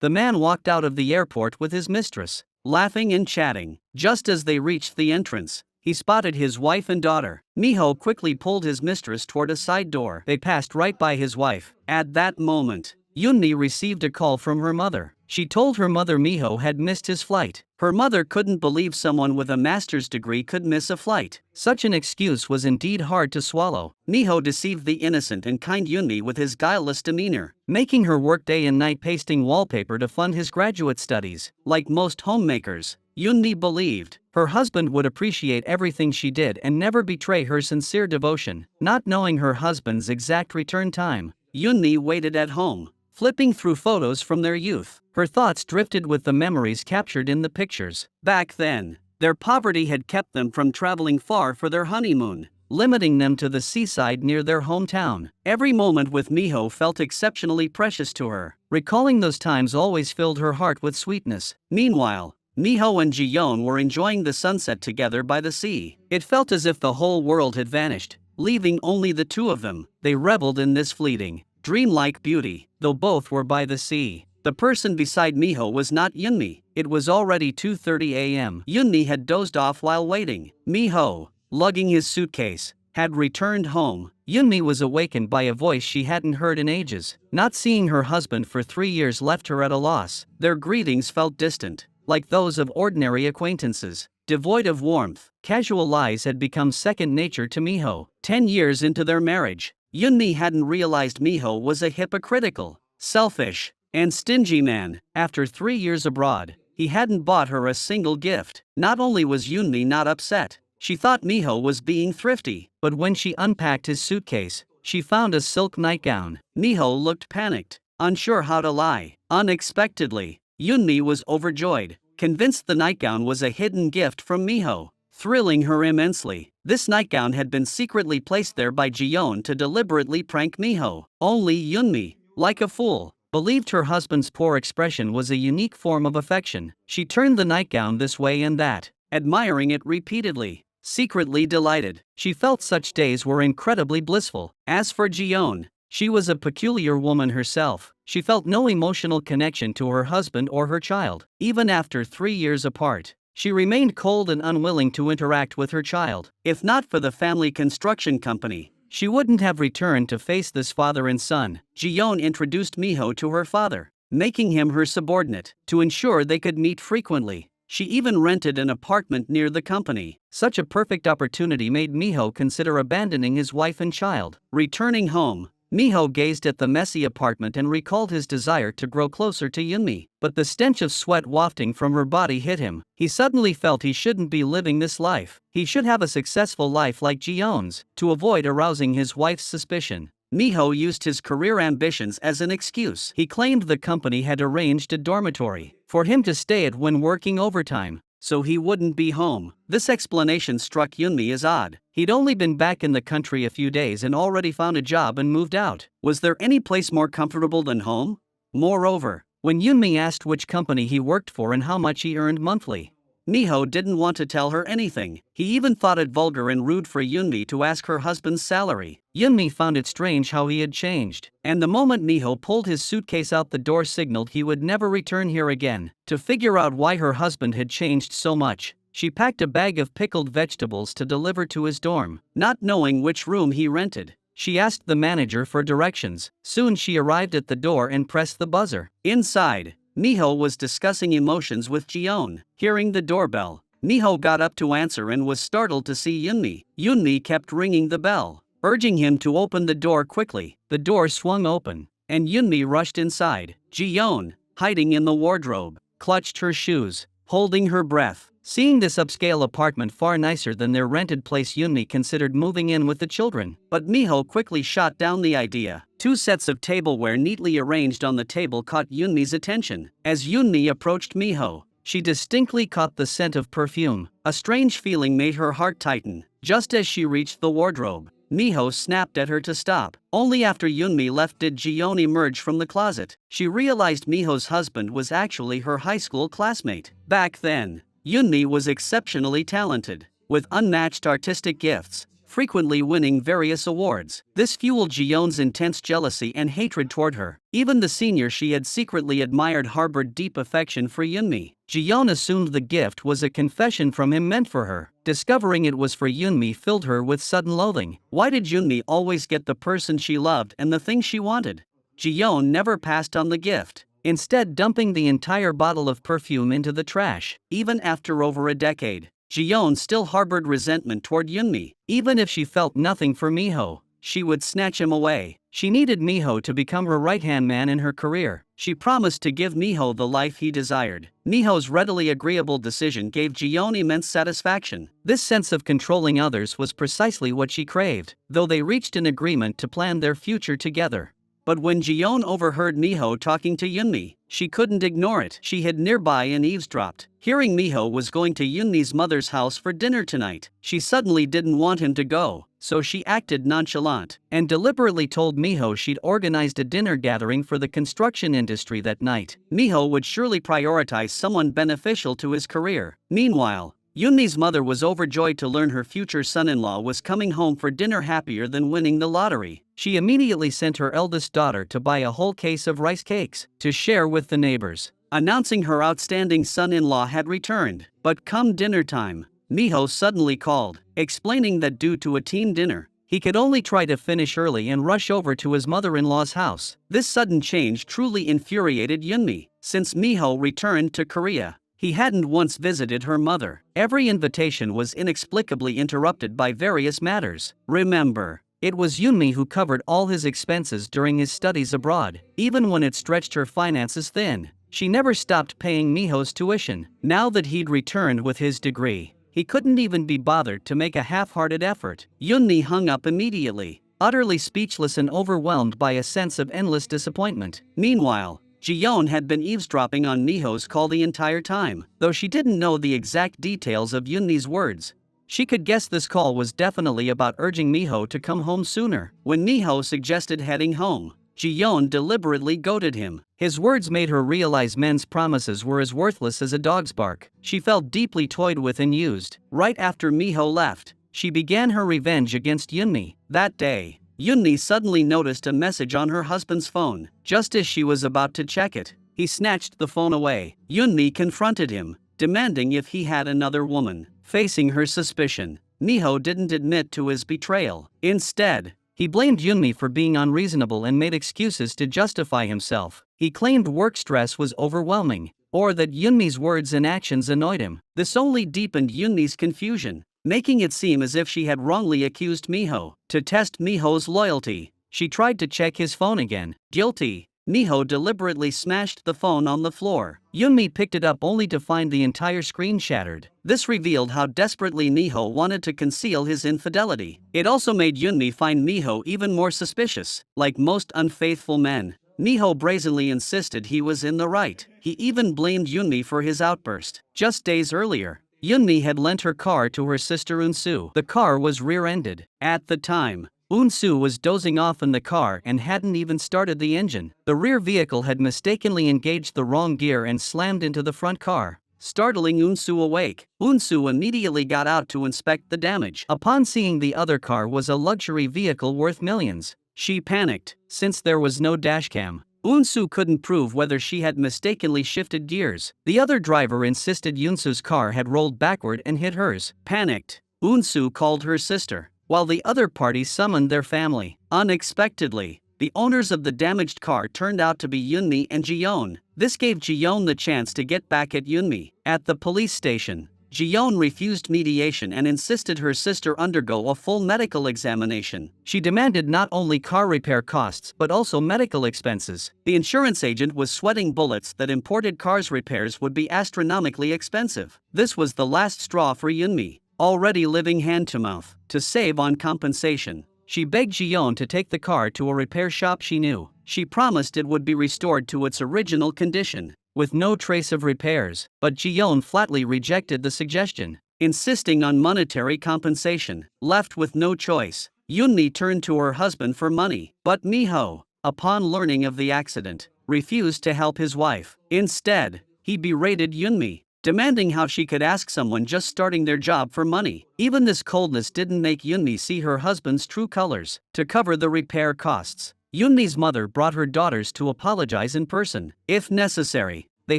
The man walked out of the airport with his mistress, laughing and chatting. Just as they reached the entrance, he spotted his wife and daughter. Miho quickly pulled his mistress toward a side door. They passed right by his wife. At that moment, Yunmi received a call from her mother. She told her mother Miho had missed his flight. Her mother couldn't believe someone with a master's degree could miss a flight. Such an excuse was indeed hard to swallow. Miho deceived the innocent and kind Yunmi with his guileless demeanor, making her work day and night pasting wallpaper to fund his graduate studies. Like most homemakers, Yunmi believed her husband would appreciate everything she did and never betray her sincere devotion. Not knowing her husband's exact return time, Yunmi waited at home, flipping through photos from their youth. Her thoughts drifted with the memories captured in the pictures. Back then, their poverty had kept them from traveling far for their honeymoon, limiting them to the seaside near their hometown. Every moment with Miho felt exceptionally precious to her. Recalling those times always filled her heart with sweetness. Meanwhile, Miho and Ji-yeon were enjoying the sunset together by the sea. It felt as if the whole world had vanished, leaving only the two of them. They reveled in this fleeting, dreamlike beauty. Though both were by the sea, the person beside Miho was not Yunmi. It was already 2:30 a.m. Yunmi had dozed off while waiting. Miho, lugging his suitcase, had returned home. Yunmi was awakened by a voice she hadn't heard in ages. Not seeing her husband for 3 years left her at a loss. Their greetings felt distant, like those of ordinary acquaintances, devoid of warmth. Casual lies had become second nature to Miho. 10 years into their marriage, Yunmi hadn't realized Miho was a hypocritical, selfish, and stingy man. After 3 years abroad, he hadn't bought her a single gift. Not only was Yunmi not upset, she thought Miho was being thrifty. But when she unpacked his suitcase, she found a silk nightgown. Miho looked panicked, unsure how to lie. Unexpectedly, Yunmi was overjoyed, convinced the nightgown was a hidden gift from Miho, thrilling her immensely. This nightgown had been secretly placed there by Ji-yeon to deliberately prank Miho. Only Yunmi, like a fool, believed her husband's poor expression was a unique form of affection. She turned the nightgown this way and that, admiring it repeatedly, secretly delighted. She felt such days were incredibly blissful. As for Ji-yeon, she was a peculiar woman herself. She felt no emotional connection to her husband or her child. Even after 3 years apart, she remained cold and unwilling to interact with her child. If not for the family construction company, she wouldn't have returned to face this father and son. Ji-yeon introduced Miho to her father, making him her subordinate, to ensure they could meet frequently. She even rented an apartment near the company. Such a perfect opportunity made Miho consider abandoning his wife and child. Returning home, Miho gazed at the messy apartment and recalled his desire to grow closer to Yunmi. But the stench of sweat wafting from her body hit him. He suddenly felt he shouldn't be living this life. He should have a successful life like Ji-yeon's. To avoid arousing his wife's suspicion, Miho used his career ambitions as an excuse. He claimed the company had arranged a dormitory for him to stay at when working overtime, so he wouldn't be home. This explanation struck Yunmi as odd. He'd only been back in the country a few days and already found a job and moved out. Was there any place more comfortable than home? Moreover, when Yunmi asked which company he worked for and how much he earned monthly, Miho didn't want to tell her anything. He even thought it vulgar and rude for Yunmi to ask her husband's salary. Yunmi found it strange how he had changed, and the moment Miho pulled his suitcase out the door signaled he would never return here again. To figure out why her husband had changed so much, she packed a bag of pickled vegetables to deliver to his dorm. Not knowing which room he rented, she asked the manager for directions. Soon she arrived at the door and pressed the buzzer. Inside, Miho was discussing emotions with Ji-yeon. Hearing the doorbell, Miho got up to answer and was startled to see Yunmi. Yunmi kept ringing the bell, urging him to open the door quickly. The door swung open, and Yunmi rushed inside. Ji-yeon, hiding in the wardrobe, clutched her shoes, holding her breath. Seeing this upscale apartment far nicer than their rented place, Yunmi considered moving in with the children. But Miho quickly shot down the idea. 2 sets of tableware neatly arranged on the table caught Yunmi's attention. As Yunmi approached Miho, she distinctly caught the scent of perfume. A strange feeling made her heart tighten. Just as she reached the wardrobe, Miho snapped at her to stop. Only after Yunmi left did Ji-yeon emerge from the closet. She realized Miho's husband was actually her high school classmate. Back then, Yunmi was exceptionally talented, with unmatched artistic gifts, frequently winning various awards. This fueled Ji-yeon's intense jealousy and hatred toward her. Even the senior she had secretly admired harbored deep affection for Yoonmi. Ji-yeon assumed the gift was a confession from him meant for her. Discovering it was for Yoonmi filled her with sudden loathing. Why did Yoonmi always get the person she loved and the thing she wanted? Ji-yeon never passed on the gift, instead dumping the entire bottle of perfume into the trash. Even after over a decade, Ji-yeon still harbored resentment toward Yoonmi. Even if she felt nothing for Miho, she would snatch him away. She needed Miho to become her right-hand man in her career. She promised to give Miho the life he desired. Miho's readily agreeable decision gave Ji-yeon immense satisfaction. This sense of controlling others was precisely what she craved, though they reached an agreement to plan their future together. But when Ji-yeon overheard Miho talking to Yoonmi, she couldn't ignore it. She hid nearby and eavesdropped. Hearing Miho was going to Yoonmi's mother's house for dinner tonight, she suddenly didn't want him to go, so she acted nonchalant and deliberately told Miho she'd organized a dinner gathering for the construction industry that night. Miho would surely prioritize someone beneficial to his career. Meanwhile, Yoonmi's mother was overjoyed to learn her future son-in-law was coming home for dinner, happier than winning the lottery. She immediately sent her eldest daughter to buy a whole case of rice cakes to share with the neighbors, announcing her outstanding son-in-law had returned. But come dinner time, Miho suddenly called, explaining that due to a team dinner, he could only try to finish early and rush over to his mother-in-law's house. This sudden change truly infuriated Yoonmi. Since Miho returned to Korea, he hadn't once visited her mother. Every invitation was inexplicably interrupted by various matters. Remember, it was Yoonmi who covered all his expenses during his studies abroad. Even when it stretched her finances thin, she never stopped paying Miho's tuition. Now that he'd returned with his degree, he couldn't even be bothered to make a half-hearted effort. Yoonmi hung up immediately, utterly speechless and overwhelmed by a sense of endless disappointment. Meanwhile, Ji-yeon had been eavesdropping on Miho's call the entire time. Though she didn't know the exact details of Yoonmi's words, she could guess this call was definitely about urging Miho to come home sooner. When Miho suggested heading home, Ji-yeon deliberately goaded him. His words made her realize men's promises were as worthless as a dog's bark. She felt deeply toyed with and used. Right after Miho left, she began her revenge against Yoonmi. That day, Yoonmi suddenly noticed a message on her husband's phone. Just as she was about to check it, he snatched the phone away. Yoonmi confronted him, demanding if he had another woman. Facing her suspicion, Miho didn't admit to his betrayal. Instead, he blamed Yoonmi for being unreasonable and made excuses to justify himself. He claimed work stress was overwhelming, or that Yoonmi's words and actions annoyed him. This only deepened Yoonmi's confusion, making it seem as if she had wrongly accused Miho. To test Miho's loyalty, she tried to check his phone again. Guilty, Miho deliberately smashed the phone on the floor. Yoonmi picked it up only to find the entire screen shattered. This revealed how desperately Miho wanted to conceal his infidelity. It also made Yoonmi find Miho even more suspicious. Like most unfaithful men, Miho brazenly insisted he was in the right. He even blamed Yoonmi for his outburst. Just days earlier, Yoonmi had lent her car to her sister Eunsu. The car was rear-ended. At the time, Eunsu was dozing off in the car and hadn't even started the engine. The rear vehicle had mistakenly engaged the wrong gear and slammed into the front car, startling Eunsu awake. Eunsu immediately got out to inspect the damage. Upon seeing the other car was a luxury vehicle worth millions, she panicked. Since there was no dashcam, Eunsu couldn't prove whether she had mistakenly shifted gears. The other driver insisted Eunsu's car had rolled backward and hit hers. Panicked, Eunsu called her sister, while the other party summoned their family. Unexpectedly, the owners of the damaged car turned out to be Yoonmi and Ji-yeon. This gave Ji-yeon the chance to get back at Yoonmi. At the police station, Ji-yeon refused mediation and insisted her sister undergo a full medical examination. She demanded not only car repair costs but also medical expenses. The insurance agent was sweating bullets that imported cars repairs would be astronomically expensive. This was the last straw for Yoonmi, already living hand-to-mouth. To save on compensation, she begged Ji-yeon to take the car to a repair shop she knew. She promised it would be restored to its original condition, with no trace of repairs. But Ji-yeon flatly rejected the suggestion, insisting on monetary compensation. Left with no choice, Yoonmi turned to her husband for money. But Miho, upon learning of the accident, refused to help his wife. Instead, he berated Yoonmi, demanding how she could ask someone just starting their job for money. Even this coldness didn't make Yunmi see her husband's true colors. To cover the repair costs, Yunmi's mother brought her daughters to apologize in person. If necessary, they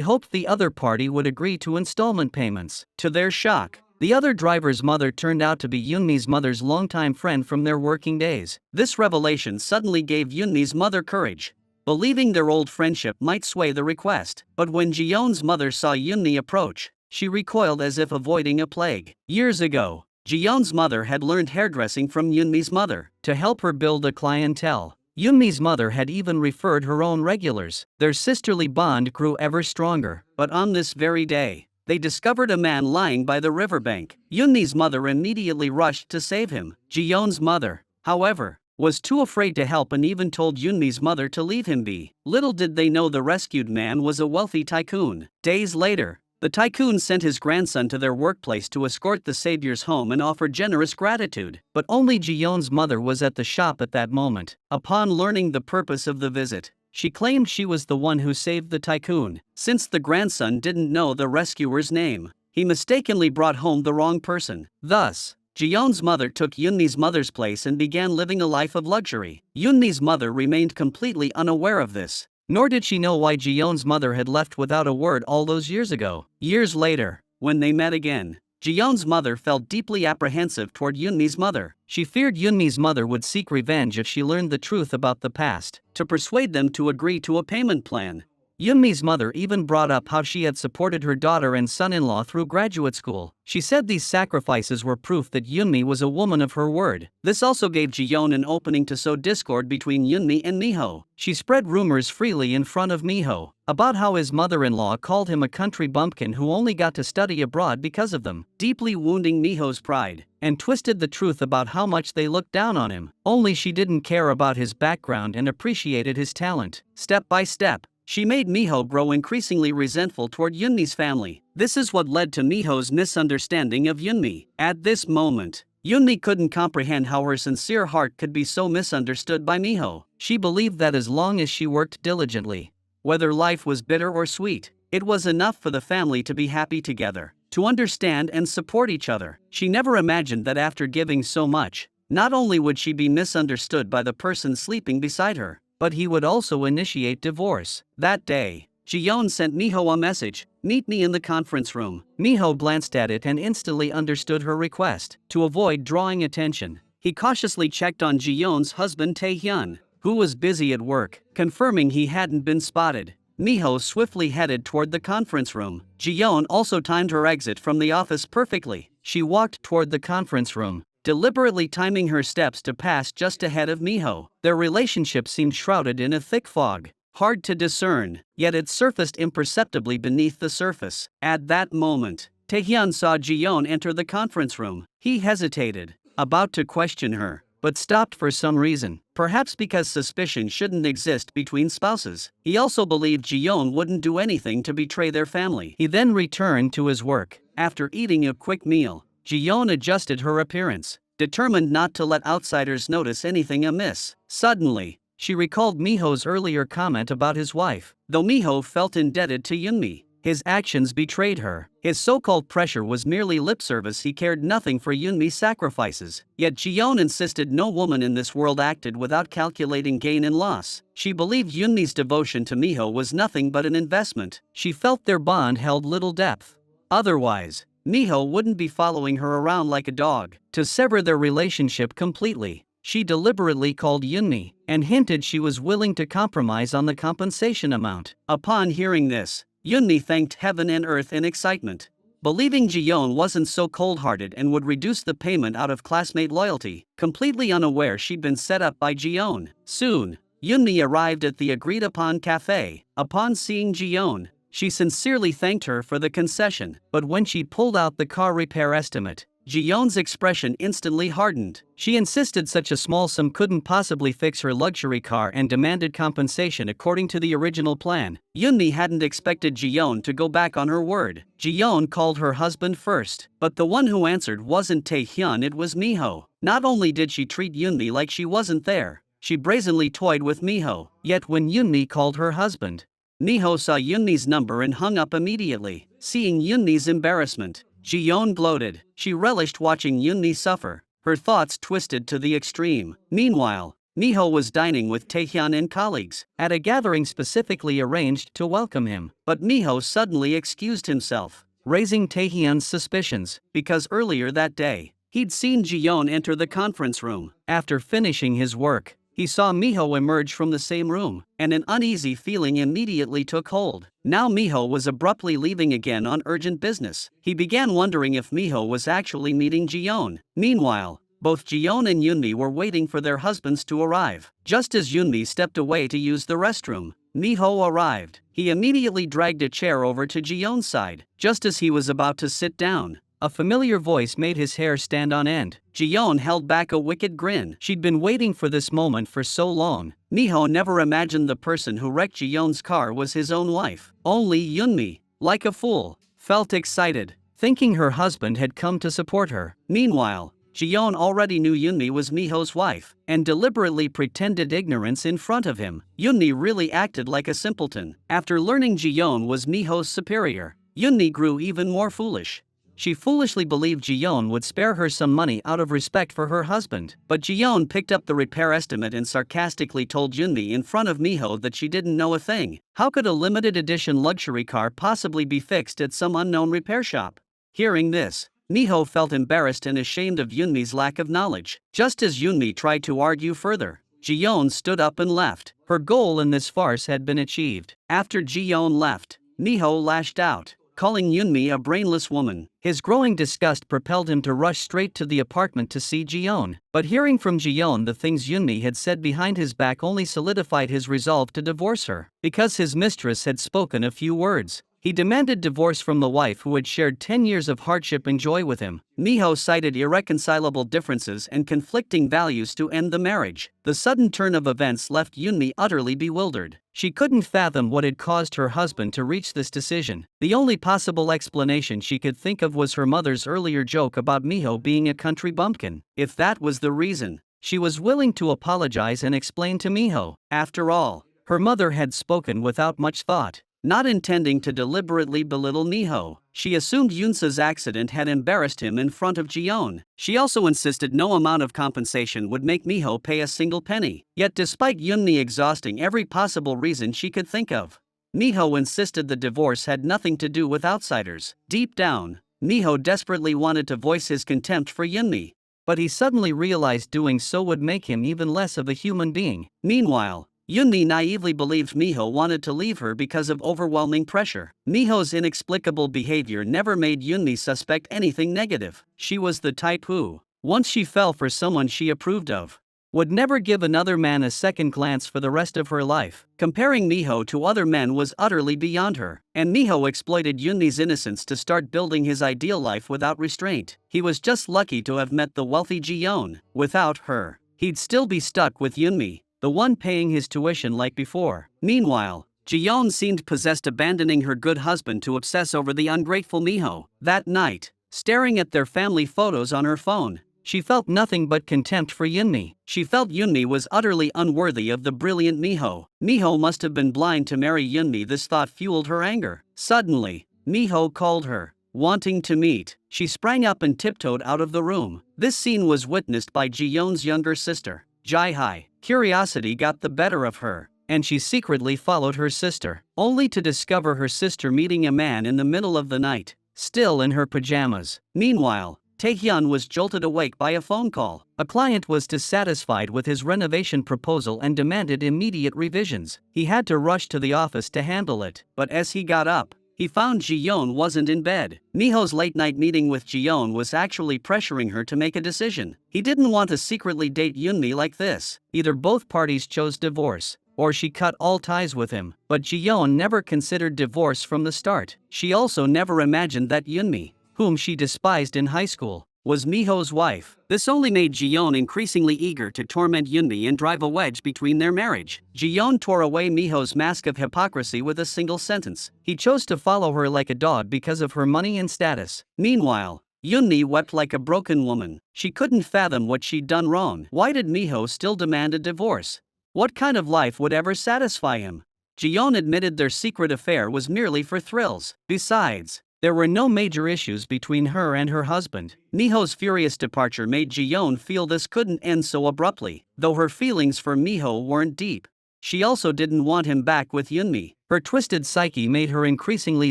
hoped the other party would agree to installment payments. To their shock, the other driver's mother turned out to be Yunmi's mother's longtime friend from their working days. This revelation suddenly gave Yunmi's mother courage, believing their old friendship might sway the request. But when Ji-yeon's mother saw Yunmi approach, she recoiled as if avoiding a plague. Years ago, Ji-yeon's mother had learned hairdressing from Yunmi's mother to help her build a clientele. Yunmi's mother had even referred her own regulars. Their sisterly bond grew ever stronger. But on this very day, they discovered a man lying by the riverbank. Yunmi's mother immediately rushed to save him. Ji-yeon's mother, however, was too afraid to help and even told Yunmi's mother to leave him be. Little did they know the rescued man was a wealthy tycoon. Days later, the tycoon sent his grandson to their workplace to escort the saviors home and offer generous gratitude. But only Ji-yeon's mother was at the shop at that moment. Upon learning the purpose of the visit, she claimed she was the one who saved the tycoon. Since the grandson didn't know the rescuer's name, he mistakenly brought home the wrong person. Thus, Ji-yeon's mother took Yunmi's mother's place and began living a life of luxury. Yunmi's mother remained completely unaware of this, nor did she know why Ji-yeon's mother had left without a word all those years ago. Years later, when they met again, Ji-yeon's mother felt deeply apprehensive toward Yunmi's mother. She feared Yunmi's mother would seek revenge if she learned the truth about the past. To persuade them to agree to a payment plan, Yunmi's mother even brought up how she had supported her daughter and son-in-law through graduate school. She said these sacrifices were proof that Yunmi was a woman of her word. This also gave Ji-yeon an opening to sow discord between Yunmi and Miho. She spread rumors freely in front of Miho about how his mother-in-law called him a country bumpkin who only got to study abroad because of them, deeply wounding Miho's pride, and twisted the truth about how much they looked down on him. Only she didn't care about his background and appreciated his talent. Step by step, she made Miho grow increasingly resentful toward Yunmi's family. This is what led to Miho's misunderstanding of Yunmi. At this moment, Yunmi couldn't comprehend how her sincere heart could be so misunderstood by Miho. She believed that as long as she worked diligently, whether life was bitter or sweet, it was enough for the family to be happy together, to understand and support each other. She never imagined that after giving so much, not only would she be misunderstood by the person sleeping beside her, but he would also initiate divorce. That day, Ji-yeon sent Miho a message, "Meet me in the conference room." Miho glanced at it and instantly understood her request. To avoid drawing attention, he cautiously checked on Ji-yeon's husband Tae-hyun, who was busy at work. Confirming he hadn't been spotted, Miho swiftly headed toward the conference room. Ji-yeon also timed her exit from the office perfectly. She walked toward the conference room, deliberately timing her steps to pass just ahead of Miho. Their relationship seemed shrouded in a thick fog, hard to discern, yet it surfaced imperceptibly beneath the surface. At that moment, Taehyun saw Ji-yeon enter the conference room. He hesitated, about to question her, but stopped for some reason, perhaps because suspicion shouldn't exist between spouses. He also believed Ji-yeon wouldn't do anything to betray their family. He then returned to his work. After eating a quick meal, Ji-yeon adjusted her appearance, determined not to let outsiders notice anything amiss. Suddenly, she recalled Miho's earlier comment about his wife. Though Miho felt indebted to Yunmi, his actions betrayed her. His so-called pressure was merely lip service. He cared nothing for Yunmi's sacrifices. Yet Ji-yeon insisted no woman in this world acted without calculating gain and loss. She believed Yunmi's devotion to Miho was nothing but an investment. She felt their bond held little depth. Otherwise, Miho wouldn't be following her around like a dog. To sever their relationship completely, she deliberately called Yunmi and hinted she was willing to compromise on the compensation amount. Upon hearing this, Yunmi thanked heaven and earth in excitement, believing Ji-yeon wasn't so cold-hearted and would reduce the payment out of classmate loyalty, completely unaware she'd been set up by Ji-yeon. Soon, Yunmi arrived at the agreed-upon cafe. Upon seeing Ji-yeon, she sincerely thanked her for the concession, but when she pulled out the car repair estimate, Ji-yeon's expression instantly hardened. She insisted such a small sum couldn't possibly fix her luxury car and demanded compensation according to the original plan. Yunmi hadn't expected Ji-yeon to go back on her word. Ji-yeon called her husband first, but the one who answered wasn't Tae-hyun, it was Miho. Not only did she treat Yunmi like she wasn't there, she brazenly toyed with Miho. Yet when Yunmi called her husband, Miho saw Yunmi's number and hung up immediately. Seeing Yunmi's embarrassment, Ji-yeon gloated. She relished watching Yunmi suffer. Her thoughts twisted to the extreme. Meanwhile, Miho was dining with Taehyun and colleagues at a gathering specifically arranged to welcome him. But Miho suddenly excused himself, raising Taehyun's suspicions, because earlier that day, he'd seen Ji-yeon enter the conference room. After finishing his work, he saw Miho emerge from the same room, and an uneasy feeling immediately took hold. Now Miho was abruptly leaving again on urgent business. He began wondering if Miho was actually meeting Ji-yeon. Meanwhile, both Ji-yeon and Yunmi were waiting for their husbands to arrive. Just as Yunmi stepped away to use the restroom, Miho arrived. He immediately dragged a chair over to Ji-yeon's side. Just as he was about to sit down, a familiar voice made his hair stand on end. Ji-yeon held back a wicked grin. She'd been waiting for this moment for so long. Miho never imagined the person who wrecked Ji-yeon's car was his own wife. Only Yunmi, like a fool, felt excited, thinking her husband had come to support her. Meanwhile, Ji-yeon already knew Yunmi was Miho's wife, and deliberately pretended ignorance in front of him. Yunmi really acted like a simpleton. After learning Ji-yeon was Miho's superior, Yunmi grew even more foolish. She foolishly believed Ji-yeon would spare her some money out of respect for her husband. But Ji-yeon picked up the repair estimate and sarcastically told Yunmi in front of Miho that she didn't know a thing. How could a limited edition luxury car possibly be fixed at some unknown repair shop? Hearing this, Miho felt embarrassed and ashamed of Yunmi's lack of knowledge. Just as Yunmi tried to argue further, Ji-yeon stood up and left. Her goal in this farce had been achieved. After Ji-yeon left, Miho lashed out, calling Yunmi a brainless woman. His growing disgust propelled him to rush straight to the apartment to see Ji-yeon. But hearing from Ji-yeon the things Yunmi had said behind his back only solidified his resolve to divorce her. Because his mistress had spoken a few words, he demanded divorce from the wife who had shared 10 years of hardship and joy with him. Miho cited irreconcilable differences and conflicting values to end the marriage. The sudden turn of events left Yunmi utterly bewildered. She couldn't fathom what had caused her husband to reach this decision. The only possible explanation she could think of was her mother's earlier joke about Miho being a country bumpkin. If that was the reason, she was willing to apologize and explain to Miho. After all, her mother had spoken without much thought, not intending to deliberately belittle Miho. She assumed Yunsa's accident had embarrassed him in front of Ji-yeon. She also insisted no amount of compensation would make Miho pay a single penny. Yet despite Yunmi exhausting every possible reason she could think of, Miho insisted the divorce had nothing to do with outsiders. Deep down, Miho desperately wanted to voice his contempt for Yunmi, but he suddenly realized doing so would make him even less of a human being. Meanwhile, Yunmi naively believed Miho wanted to leave her because of overwhelming pressure. Miho's inexplicable behavior never made Yunmi suspect anything negative. She was the type who, once she fell for someone she approved of, would never give another man a second glance for the rest of her life. Comparing Miho to other men was utterly beyond her, and Miho exploited Yunmi's innocence to start building his ideal life without restraint. He was just lucky to have met the wealthy Ji-yeon. Without her, he'd still be stuck with Yunmi, the one paying his tuition like before. Meanwhile, Ji-yeon seemed possessed, abandoning her good husband to obsess over the ungrateful Miho. That night, staring at their family photos on her phone, she felt nothing but contempt for Yunmi. She felt Yunmi was utterly unworthy of the brilliant Miho. Miho must have been blind to marry Yunmi. This thought fueled her anger. Suddenly, Miho called her, wanting to meet. She sprang up and tiptoed out of the room. This scene was witnessed by Ji-yeon's younger sister, Ji-hai. Curiosity got the better of her, and she secretly followed her sister, only to discover her sister meeting a man in the middle of the night, still in her pajamas. Meanwhile, Taehyun was jolted awake by a phone call. A client was dissatisfied with his renovation proposal and demanded immediate revisions. He had to rush to the office to handle it, but as he got up, he found Ji-yeon wasn't in bed. Miho's late-night meeting with Ji-yeon was actually pressuring her to make a decision. He didn't want to secretly date Yunmi like this. Either both parties chose divorce, or she cut all ties with him. But Ji-yeon never considered divorce from the start. She also never imagined that Yunmi, whom she despised in high school, was Miho's wife. This only made Ji-yeon increasingly eager to torment Yunmi and drive a wedge between their marriage. Ji-yeon tore away Miho's mask of hypocrisy with a single sentence. He chose to follow her like a dog because of her money and status. Meanwhile, Yunmi wept like a broken woman. She couldn't fathom what she'd done wrong. Why did Miho still demand a divorce? What kind of life would ever satisfy him? Ji-yeon admitted their secret affair was merely for thrills. Besides, there were no major issues between her and her husband. Miho's furious departure made Ji-yeon feel this couldn't end so abruptly, though her feelings for Miho weren't deep. She also didn't want him back with Yoonmi. Her twisted psyche made her increasingly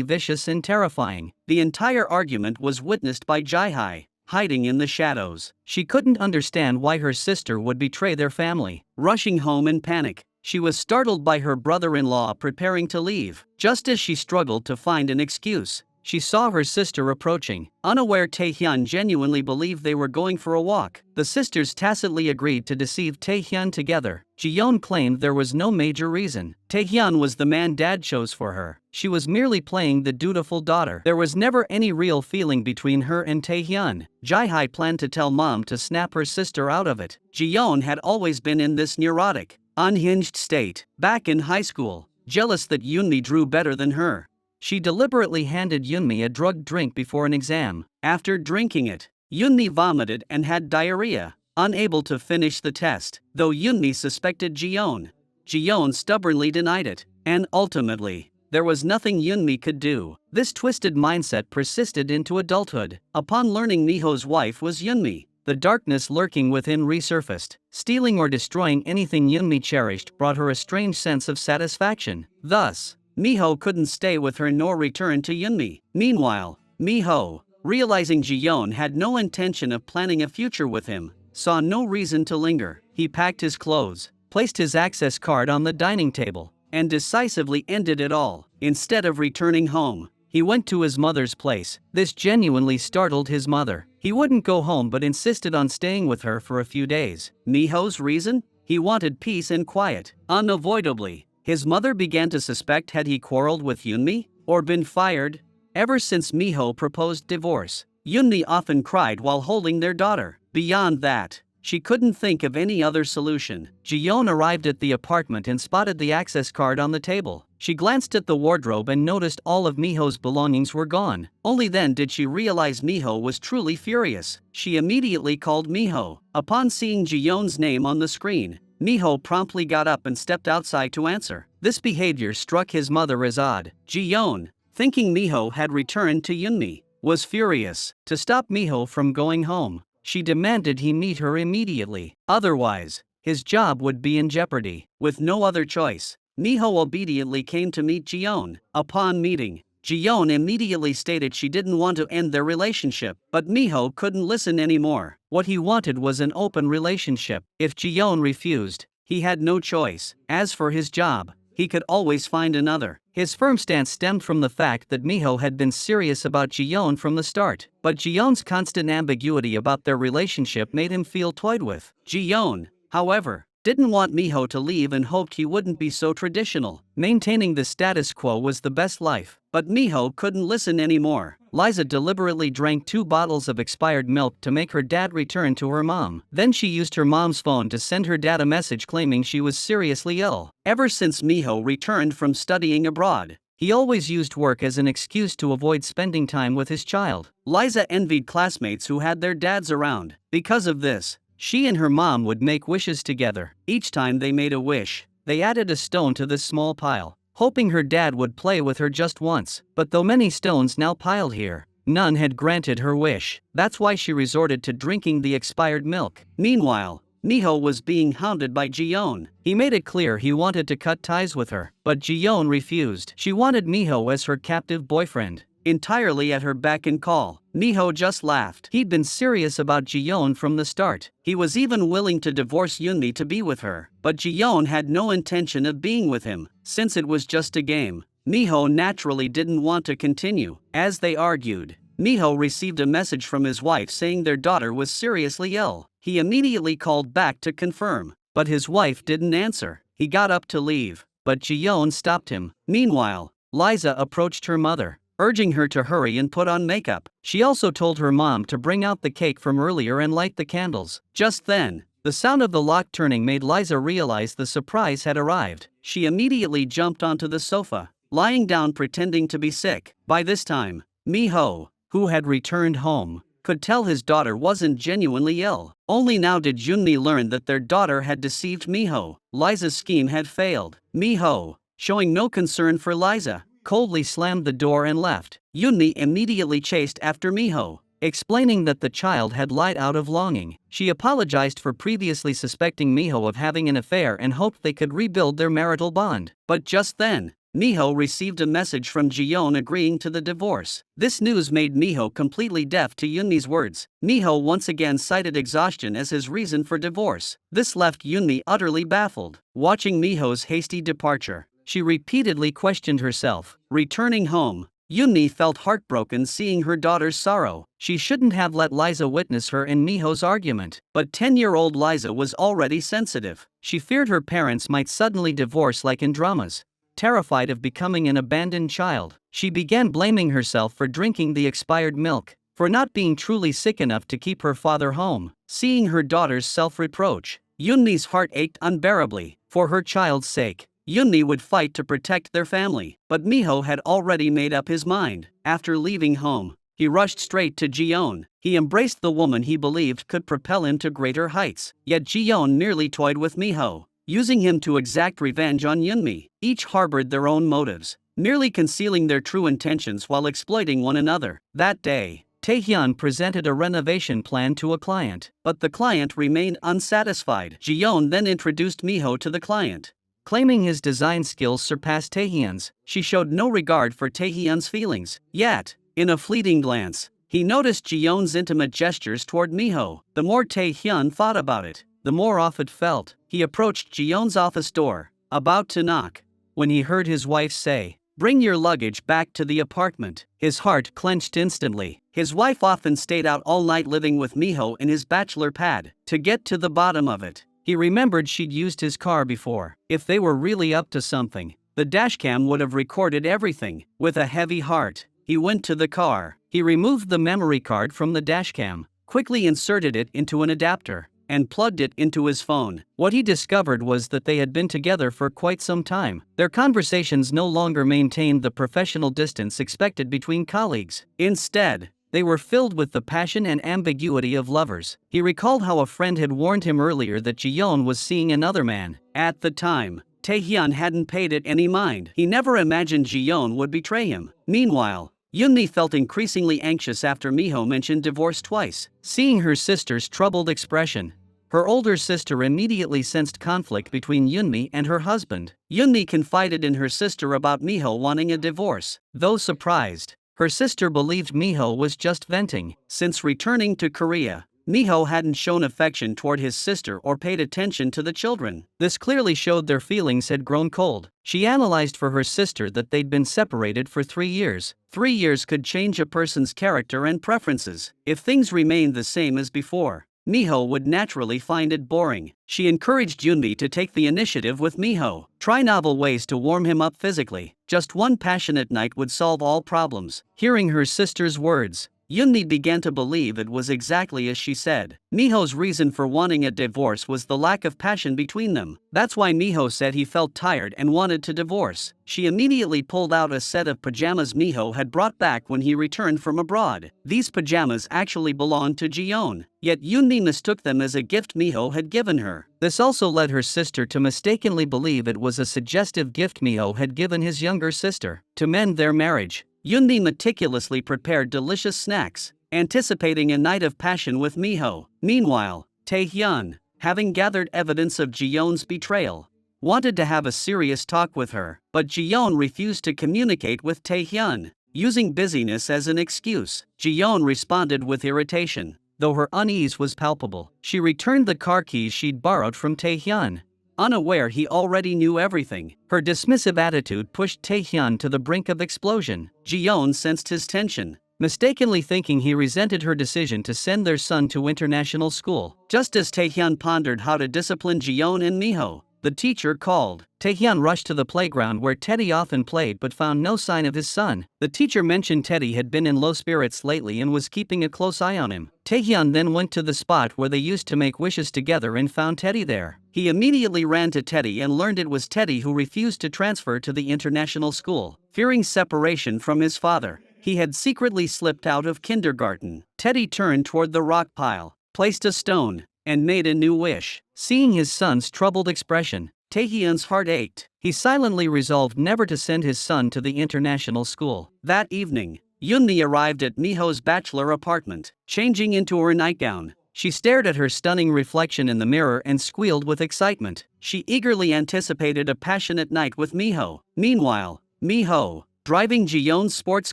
vicious and terrifying. The entire argument was witnessed by Jae-hae, hiding in the shadows. She couldn't understand why her sister would betray their family. Rushing home in panic, she was startled by her brother-in-law preparing to leave. Just as she struggled to find an excuse, she saw her sister approaching. Unaware, Taehyun genuinely believed they were going for a walk. The sisters tacitly agreed to deceive Taehyun together. Ji-yeon claimed there was no major reason. Taehyun was the man dad chose for her. She was merely playing the dutiful daughter. There was never any real feeling between her and Taehyun. Jae-hae planned to tell mom to snap her sister out of it. Ji-yeon had always been in this neurotic, unhinged state. Back in high school, jealous that Yoonmi drew better than her, she deliberately handed Yoonmi a drugged drink before an exam. After drinking it, Yoonmi vomited and had diarrhea, unable to finish the test. Though Yoonmi suspected Ji-yeon stubbornly denied it, and ultimately, there was nothing Yoonmi could do. This twisted mindset persisted into adulthood. Upon learning Miho's wife was Yoonmi, the darkness lurking within resurfaced. Stealing or destroying anything Yoonmi cherished brought her a strange sense of satisfaction. Thus, Miho couldn't stay with her nor return to Yoonmi. Meanwhile, Miho, realizing Ji-yeon had no intention of planning a future with him, saw no reason to linger. He packed his clothes, placed his access card on the dining table, and decisively ended it all. Instead of returning home, he went to his mother's place. This genuinely startled his mother. He wouldn't go home but insisted on staying with her for a few days. Miho's reason? He wanted peace and quiet. Unavoidably, his mother began to suspect had he quarreled with Yoonmi, or been fired. Ever since Miho proposed divorce, Yoonmi often cried while holding their daughter. Beyond that, she couldn't think of any other solution. Ji-yeon arrived at the apartment and spotted the access card on the table. She glanced at the wardrobe and noticed all of Miho's belongings were gone. Only then did she realize Miho was truly furious. She immediately called Miho. Upon seeing Ji-yeon's name on the screen, Miho promptly got up and stepped outside to answer. This behavior struck his mother as odd. Ji-yeon, thinking Miho had returned to Yoonmi, was furious. To stop Miho from going home, she demanded he meet her immediately. Otherwise, his job would be in jeopardy. With no other choice, Miho obediently came to meet Ji-yeon. Upon meeting, Ji-yeon immediately stated she didn't want to end their relationship, but Miho couldn't listen anymore. What he wanted was an open relationship. If Ji-yeon refused, he had no choice. As for his job, he could always find another. His firm stance stemmed from the fact that Miho had been serious about Ji-yeon from the start, but Ji-yeon's constant ambiguity about their relationship made him feel toyed with. Ji-yeon, however, didn't want Miho to leave and hoped he wouldn't be so traditional. Maintaining the status quo was the best life. But Miho couldn't listen anymore. Liza deliberately drank 2 bottles of expired milk to make her dad return to her mom. Then she used her mom's phone to send her dad a message claiming she was seriously ill. Ever since Miho returned from studying abroad, he always used work as an excuse to avoid spending time with his child. Liza envied classmates who had their dads around. Because of this, she and her mom would make wishes together. Each time they made a wish, they added a stone to this small pile, hoping her dad would play with her just once. But though many stones now piled here, none had granted her wish. That's why she resorted to drinking the expired milk. Meanwhile, Miho was being hounded by Ji-yeon. He made it clear he wanted to cut ties with her, but Ji-yeon refused. She wanted Miho as her captive boyfriend, entirely at her beck and call. Miho just laughed. He'd been serious about Ji-yeon from the start. He was even willing to divorce Yoonmi to be with her. But Ji-yeon had no intention of being with him. Since it was just a game, Miho naturally didn't want to continue. As they argued, Miho received a message from his wife saying their daughter was seriously ill. He immediately called back to confirm, but his wife didn't answer. He got up to leave, but Ji-yeon stopped him. Meanwhile, Liza approached her mother, urging her to hurry and put on makeup. She also told her mom to bring out the cake from earlier and light the candles. Just then, the sound of the lock turning made Liza realize the surprise had arrived. She immediately jumped onto the sofa, lying down pretending to be sick. By this time, Miho, who had returned home, could tell his daughter wasn't genuinely ill. Only now did Yoonmi learn that their daughter had deceived Miho. Liza's scheme had failed. Miho, showing no concern for Liza, coldly slammed the door and left. Yunmi immediately chased after Miho, explaining that the child had lied out of longing. She apologized for previously suspecting Miho of having an affair and hoped they could rebuild their marital bond. But just then, Miho received a message from Jiyeon agreeing to the divorce. This news made Miho completely deaf to Yunmi's words. Miho once again cited exhaustion as his reason for divorce. This left Yunmi utterly baffled. Watching Miho's hasty departure, she repeatedly questioned herself. Returning home, Yunmi felt heartbroken seeing her daughter's sorrow. She shouldn't have let Liza witness her and Miho's argument. But 10-year-old Liza was already sensitive. She feared her parents might suddenly divorce like in dramas. Terrified of becoming an abandoned child, she began blaming herself for drinking the expired milk, for not being truly sick enough to keep her father home. Seeing her daughter's self-reproach, Yunmi's heart ached unbearably. For her child's sake, Yunmi would fight to protect their family. But Miho had already made up his mind. After leaving home, he rushed straight to Jiyeon. He embraced the woman he believed could propel him to greater heights. Yet Jiyeon merely toyed with Miho, using him to exact revenge on Yunmi. Each harbored their own motives, merely concealing their true intentions while exploiting one another. That day, Taehyun presented a renovation plan to a client, but the client remained unsatisfied. Jiyeon then introduced Miho to the client. Claiming his design skills surpassed Taehyun's, she showed no regard for Taehyun's feelings. Yet, in a fleeting glance, he noticed Jiyeon's intimate gestures toward Miho. The more Taehyun thought about it, the more off it felt. He approached Jiyeon's office door, about to knock, when he heard his wife say, "Bring your luggage back to the apartment." His heart clenched instantly. His wife often stayed out all night living with Miho in his bachelor pad. To get to the bottom of it, he remembered she'd used his car before. If they were really up to something, the dashcam would have recorded everything. With a heavy heart, he went to the car. He removed the memory card from the dashcam, quickly inserted it into an adapter, and plugged it into his phone. What he discovered was that they had been together for quite some time. Their conversations no longer maintained the professional distance expected between colleagues. Instead, they were filled with the passion and ambiguity of lovers. He recalled how a friend had warned him earlier that Jiyeon was seeing another man. At the time, Taehyun hadn't paid it any mind. He never imagined Jiyeon would betray him. Meanwhile, Yunmi felt increasingly anxious after Miho mentioned divorce twice. Seeing her sister's troubled expression, her older sister immediately sensed conflict between Yunmi and her husband. Yunmi confided in her sister about Miho wanting a divorce. Though surprised, her sister believed Miho was just venting. Since returning to Korea, Miho hadn't shown affection toward his sister or paid attention to the children. This clearly showed their feelings had grown cold. She analyzed for her sister that they'd been separated for 3 years. 3 years could change a person's character and preferences. If things remained the same as before, Miho would naturally find it boring. She encouraged Yunmi to take the initiative with Miho. Try novel ways to warm him up physically. Just one passionate night would solve all problems. Hearing her sister's words, Yunmi began to believe it was exactly as she said. Miho's reason for wanting a divorce was the lack of passion between them. That's why Miho said he felt tired and wanted to divorce. She immediately pulled out a set of pajamas Miho had brought back when he returned from abroad. These pajamas actually belonged to Jiyeon, yet Yunmi mistook them as a gift Miho had given her. This also led her sister to mistakenly believe it was a suggestive gift Miho had given his younger sister. To mend their marriage, Yunmi meticulously prepared delicious snacks, anticipating a night of passion with Miho. Meanwhile, Taehyun, having gathered evidence of Jiyeon's betrayal, wanted to have a serious talk with her, but Jiyeon refused to communicate with Taehyun, using busyness as an excuse. Jiyeon responded with irritation. Though her unease was palpable, she returned the car keys she'd borrowed from Taehyun, unaware he already knew everything. Her dismissive attitude pushed Taehyun to the brink of explosion. Jiyeon sensed his tension, mistakenly thinking he resented her decision to send their son to international school. Just as Taehyun pondered how to discipline Jiyeon and Miho, the teacher called. Taehyun rushed to the playground where Teddy often played but found no sign of his son. The teacher mentioned Teddy had been in low spirits lately and was keeping a close eye on him. Taehyun then went to the spot where they used to make wishes together and found Teddy there. He immediately ran to Teddy and learned it was Teddy who refused to transfer to the international school. Fearing separation from his father, he had secretly slipped out of kindergarten. Teddy turned toward the rock pile, placed a stone, and made a new wish. Seeing his son's troubled expression, Taehyun's heart ached. He silently resolved never to send his son to the international school. That evening, Yoonmi arrived at Miho's bachelor apartment. Changing into her nightgown, she stared at her stunning reflection in the mirror and squealed with excitement. She eagerly anticipated a passionate night with Miho. Meanwhile, Miho, driving Ji-yeon's sports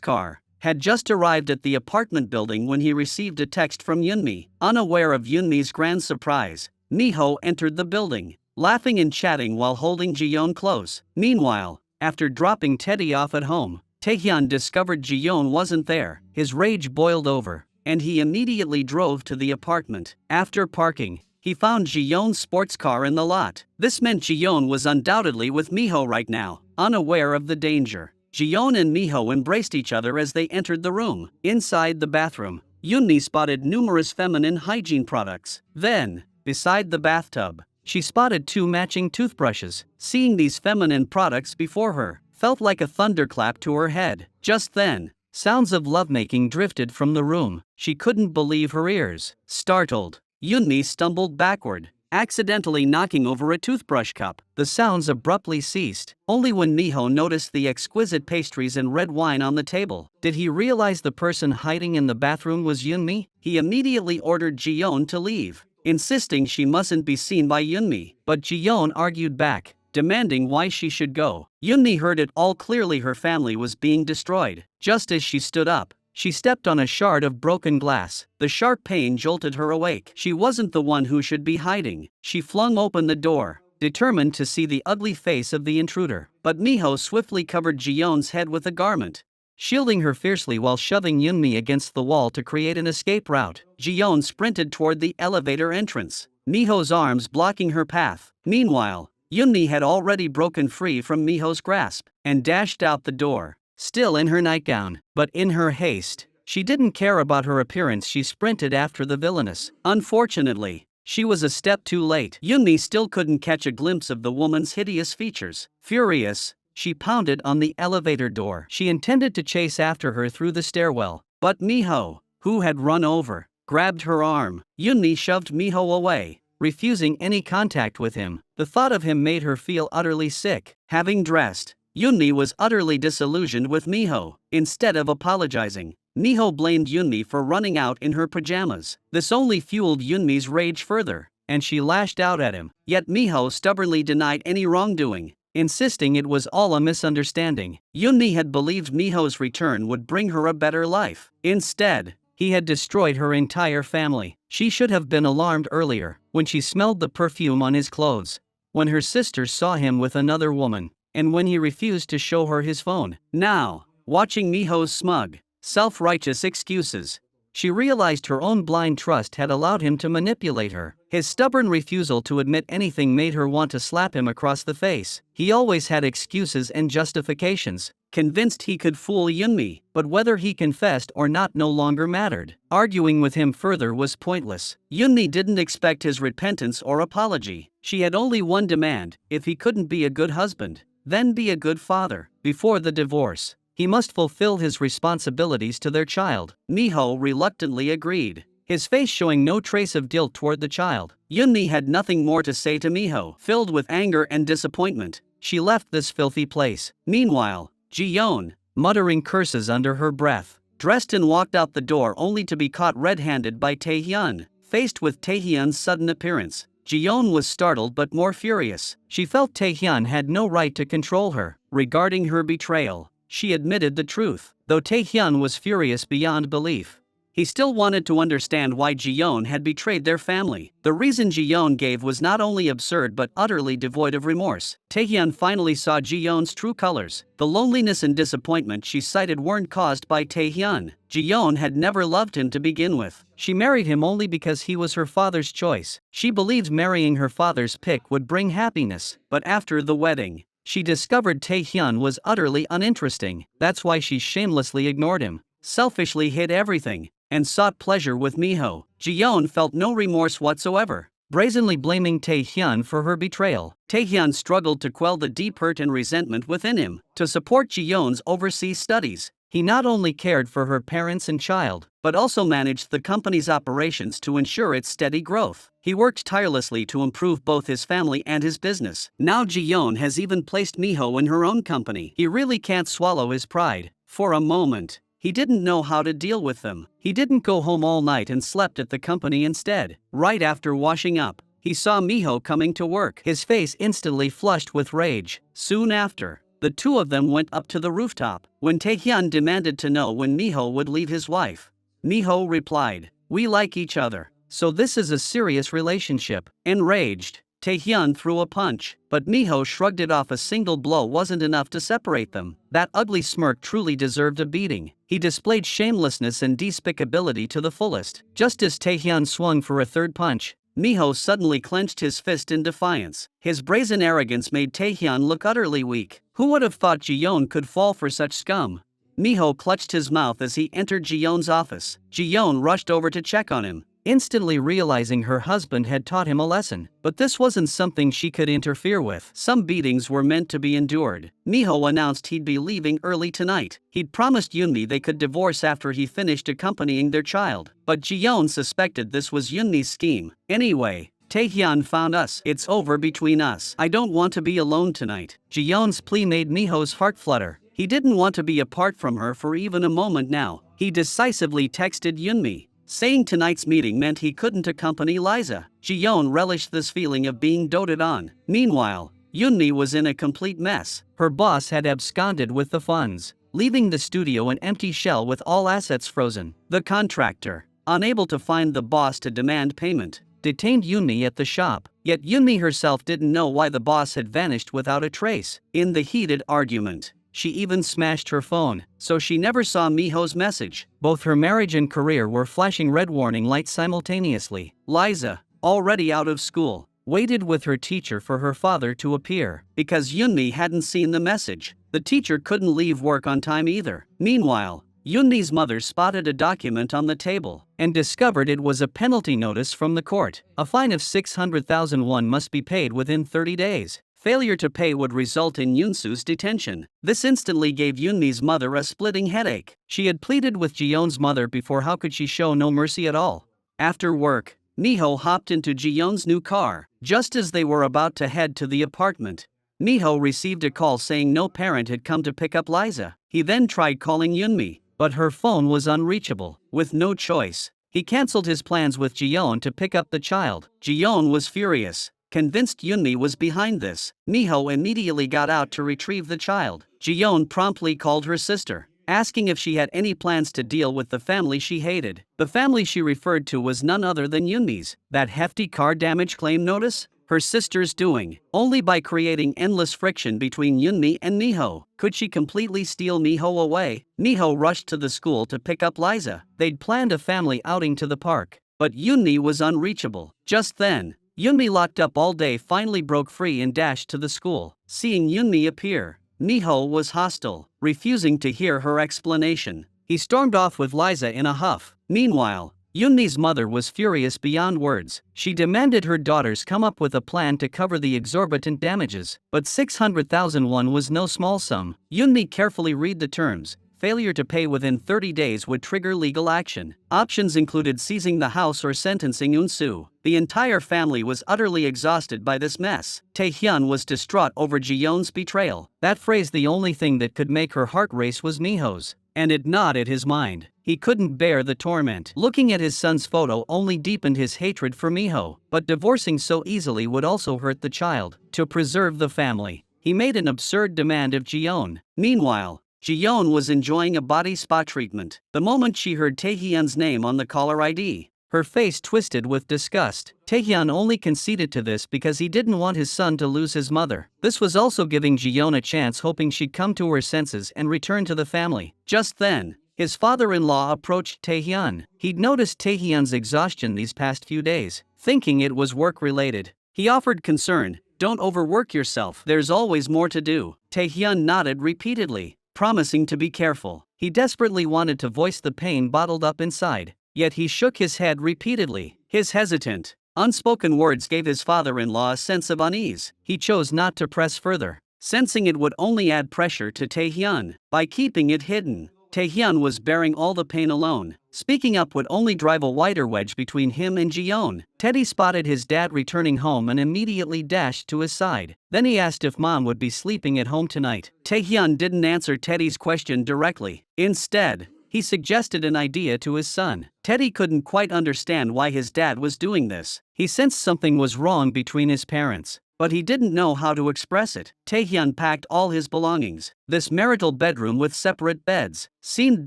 car, had just arrived at the apartment building when he received a text from Yoonmi. Unaware of Yoonmi's grand surprise, Miho entered the building, laughing and chatting while holding Ji-yeon close. Meanwhile, after dropping Teddy off at home, Taehyun discovered Ji-yeon wasn't there. His rage boiled over, and he immediately drove to the apartment. After parking, he found Ji-yeon's sports car in the lot. This meant Ji-yeon was undoubtedly with Miho right now. Unaware of the danger, Ji-yeon and Miho embraced each other as they entered the room. Inside the bathroom, Yoonmi spotted numerous feminine hygiene products. Then, beside the bathtub, she spotted 2 matching toothbrushes. Seeing these feminine products before her felt like a thunderclap to her head. Just then, sounds of lovemaking drifted from the room. She couldn't believe her ears. Startled, Yoonmi stumbled backward, accidentally knocking over a toothbrush cup. The sounds abruptly ceased. Only when Miho noticed the exquisite pastries and red wine on the table did he realize the person hiding in the bathroom was Yoonmi. He immediately ordered Ji-yeon to leave, insisting she mustn't be seen by Yoonmi. But Ji-yeon argued back, demanding why she should go. Yoonmi heard it all clearly. Her family was being destroyed. Just as she stood up, she stepped on a shard of broken glass. The sharp pain jolted her awake. She wasn't the one who should be hiding. She flung open the door, determined to see the ugly face of the intruder. But Miho swiftly covered Ji-yeon's head with a garment, shielding her fiercely while shoving Yoonmi against the wall to create an escape route. Ji-yeon sprinted toward the elevator entrance, Miho's arms blocking her path. Meanwhile, Yoonmi had already broken free from Miho's grasp and dashed out the door, still in her nightgown. But in her haste, she didn't care about her appearance. She sprinted after the villainess. Unfortunately, she was a step too late. Yoonmi still couldn't catch a glimpse of the woman's hideous features. Furious, she pounded on the elevator door. She intended to chase after her through the stairwell, but Miho, who had run over, grabbed her arm. Yoonmi shoved Miho away, refusing any contact with him. The thought of him made her feel utterly sick. Having dressed, Yoonmi was utterly disillusioned with Miho. Instead of apologizing, Miho blamed Yoonmi for running out in her pajamas. This only fueled Yoonmi's rage further, and she lashed out at him. Yet Miho stubbornly denied any wrongdoing, insisting it was all a misunderstanding. Yoonmi had believed Miho's return would bring her a better life. Instead, he had destroyed her entire family. She should have been alarmed earlier, when she smelled the perfume on his clothes, when her sister saw him with another woman, and when he refused to show her his phone. Now, watching Miho's smug, self-righteous excuses, she realized her own blind trust had allowed him to manipulate her. His stubborn refusal to admit anything made her want to slap him across the face. He always had excuses and justifications, convinced he could fool Yoonmi, but whether he confessed or not no longer mattered. Arguing with him further was pointless. Yoonmi didn't expect his repentance or apology. She had only one demand: if he couldn't be a good husband, then be a good father. Before the divorce, he must fulfill his responsibilities to their child. Miho reluctantly agreed, his face showing no trace of guilt toward the child. Yoonmi had nothing more to say to Miho. Filled with anger and disappointment, she left this filthy place. Meanwhile, Ji-yeon, muttering curses under her breath, dressed and walked out the door only to be caught red-handed by Taehyun. Faced with Taehyun's sudden appearance, Ji-yeon was startled but more furious. She felt Taehyun had no right to control her. Regarding her betrayal, she admitted the truth. Though Taehyun was furious beyond belief, he still wanted to understand why Ji-yeon had betrayed their family. The reason Ji-yeon gave was not only absurd but utterly devoid of remorse. Taehyun finally saw Ji-yeon's true colors. The loneliness and disappointment she cited weren't caused by Taehyun. Ji-yeon had never loved him to begin with. She married him only because he was her father's choice. She believed marrying her father's pick would bring happiness. But after the wedding, she discovered Taehyun was utterly uninteresting. That's why she shamelessly ignored him, selfishly hid everything, and sought pleasure with Miho. Ji-yeon felt no remorse whatsoever, brazenly blaming Taehyun for her betrayal. Taehyun struggled to quell the deep hurt and resentment within him. To support Ji-yeon's overseas studies, He not only cared for her parents and child, but also managed the company's operations to ensure its steady growth. He worked tirelessly to improve both his family and his business. Now Ji-yeon has even placed Miho in her own company. He really can't swallow his pride. For a moment, he didn't know how to deal with them. He didn't go home all night and slept at the company instead. Right after washing up, he saw Miho coming to work. His face instantly flushed with rage. Soon after, the two of them went up to the rooftop. When Taehyun demanded to know when Miho would leave his wife, Miho replied, "We like each other, so this is a serious relationship." Enraged, Taehyun threw a punch, but Miho shrugged it off. A single blow wasn't enough to separate them. That ugly smirk truly deserved a beating. He displayed shamelessness and despicability to the fullest. Just as Taehyun swung for a third punch, Miho suddenly clenched his fist in defiance. His brazen arrogance made Taehyun look utterly weak. Who would have thought Ji-yeon could fall for such scum? Miho clutched his mouth as he entered Ji-yeon's office. Ji-yeon rushed over to check on him, instantly realizing her husband had taught him a lesson. But this wasn't something she could interfere with. Some beatings were meant to be endured. Miho announced he'd be leaving early tonight. He'd promised Yoonmi they could divorce after he finished accompanying their child. But Ji-yeon suspected this was Yoonmi's scheme. Anyway, Taehyun found us. It's over between us. I don't want to be alone tonight. Ji-yeon's plea made Miho's heart flutter. He didn't want to be apart from her for even a moment now. He decisively texted Yoonmi, saying tonight's meeting meant he couldn't accompany Liza. Ji-yeon relished this feeling of being doted on. Meanwhile, Yoonmi was in a complete mess. Her boss had absconded with the funds, leaving the studio an empty shell with all assets frozen. The contractor, unable to find the boss to demand payment, detained Yoonmi at the shop. Yet Yoonmi herself didn't know why the boss had vanished without a trace. In the heated argument, she even smashed her phone, so she never saw Miho's message. Both her marriage and career were flashing red warning lights simultaneously. Liza, already out of school, waited with her teacher for her father to appear. Because Yoonmi hadn't seen the message, the teacher couldn't leave work on time either. Meanwhile, Yoonmi's mother spotted a document on the table and discovered it was a penalty notice from the court. A fine of 600,000 won must be paid within 30 days. Failure to pay would result in Yoonsu's detention. This instantly gave Yoonmi's mother a splitting headache. She had pleaded with Ji-yeon's mother before. How could she show no mercy at all? After work, Miho hopped into Ji-yeon's new car. Just as they were about to head to the apartment, Miho received a call saying no parent had come to pick up Liza. He then tried calling Yoonmi, but her phone was unreachable. With no choice, he cancelled his plans with Ji-yeon to pick up the child. Ji-yeon was furious, convinced Yoonmi was behind this. Miho immediately got out to retrieve the child. Ji-yeon promptly called her sister, asking if she had any plans to deal with the family she hated. The family she referred to was none other than Yoonmi's. That hefty car damage claim notice? Her sister's doing. Only by creating endless friction between Yoonmi and Miho could she completely steal Miho away. Miho rushed to the school to pick up Liza. They'd planned a family outing to the park, but Yoonmi was unreachable. Just then, Yoonmi, locked up all day, finally broke free and dashed to the school. Seeing Yoonmi appear, Miho was hostile, refusing to hear her explanation. He stormed off with Liza in a huff. Meanwhile, Yoonmi's mother was furious beyond words. She demanded her daughters come up with a plan to cover the exorbitant damages. But 600,000 won was no small sum. Yoonmi carefully read the terms. Failure to pay within 30 days would trigger legal action. Options included seizing the house or sentencing Yoonsu. The entire family was utterly exhausted by this mess. Taehyun was distraught over Ji-yeon's betrayal. That phrase, the only thing that could make her heart race, was Miho's, and it gnawed at his mind. He couldn't bear the torment. Looking at his son's photo only deepened his hatred for Miho. But divorcing so easily would also hurt the child. To preserve the family, he made an absurd demand of Ji-yeon. Meanwhile, Ji-yeon was enjoying a body spa treatment. The moment she heard Taehyun's name on the caller ID, her face twisted with disgust. Taehyun only conceded to this because he didn't want his son to lose his mother. This was also giving Ji-yeon a chance, hoping she'd come to her senses and return to the family. Just then, his father-in-law approached Taehyun. He'd noticed Taehyun's exhaustion these past few days, thinking it was work-related. He offered concern, "Don't overwork yourself. There's always more to do." Taehyun nodded repeatedly, promising to be careful. He desperately wanted to voice the pain bottled up inside, yet he shook his head repeatedly. His hesitant, unspoken words gave his father-in-law a sense of unease. He chose not to press further, sensing it would only add pressure to Taehyun. By keeping it hidden, Taehyun was bearing all the pain alone. Speaking up would only drive a wider wedge between him and Ji-yeon. Teddy spotted his dad returning home and immediately dashed to his side. Then he asked if mom would be sleeping at home tonight. Taehyun didn't answer Teddy's question directly. Instead, he suggested an idea to his son. Teddy couldn't quite understand why his dad was doing this. He sensed something was wrong between his parents, but he didn't know how to express it. Taehyun packed all his belongings. This marital bedroom with separate beds seemed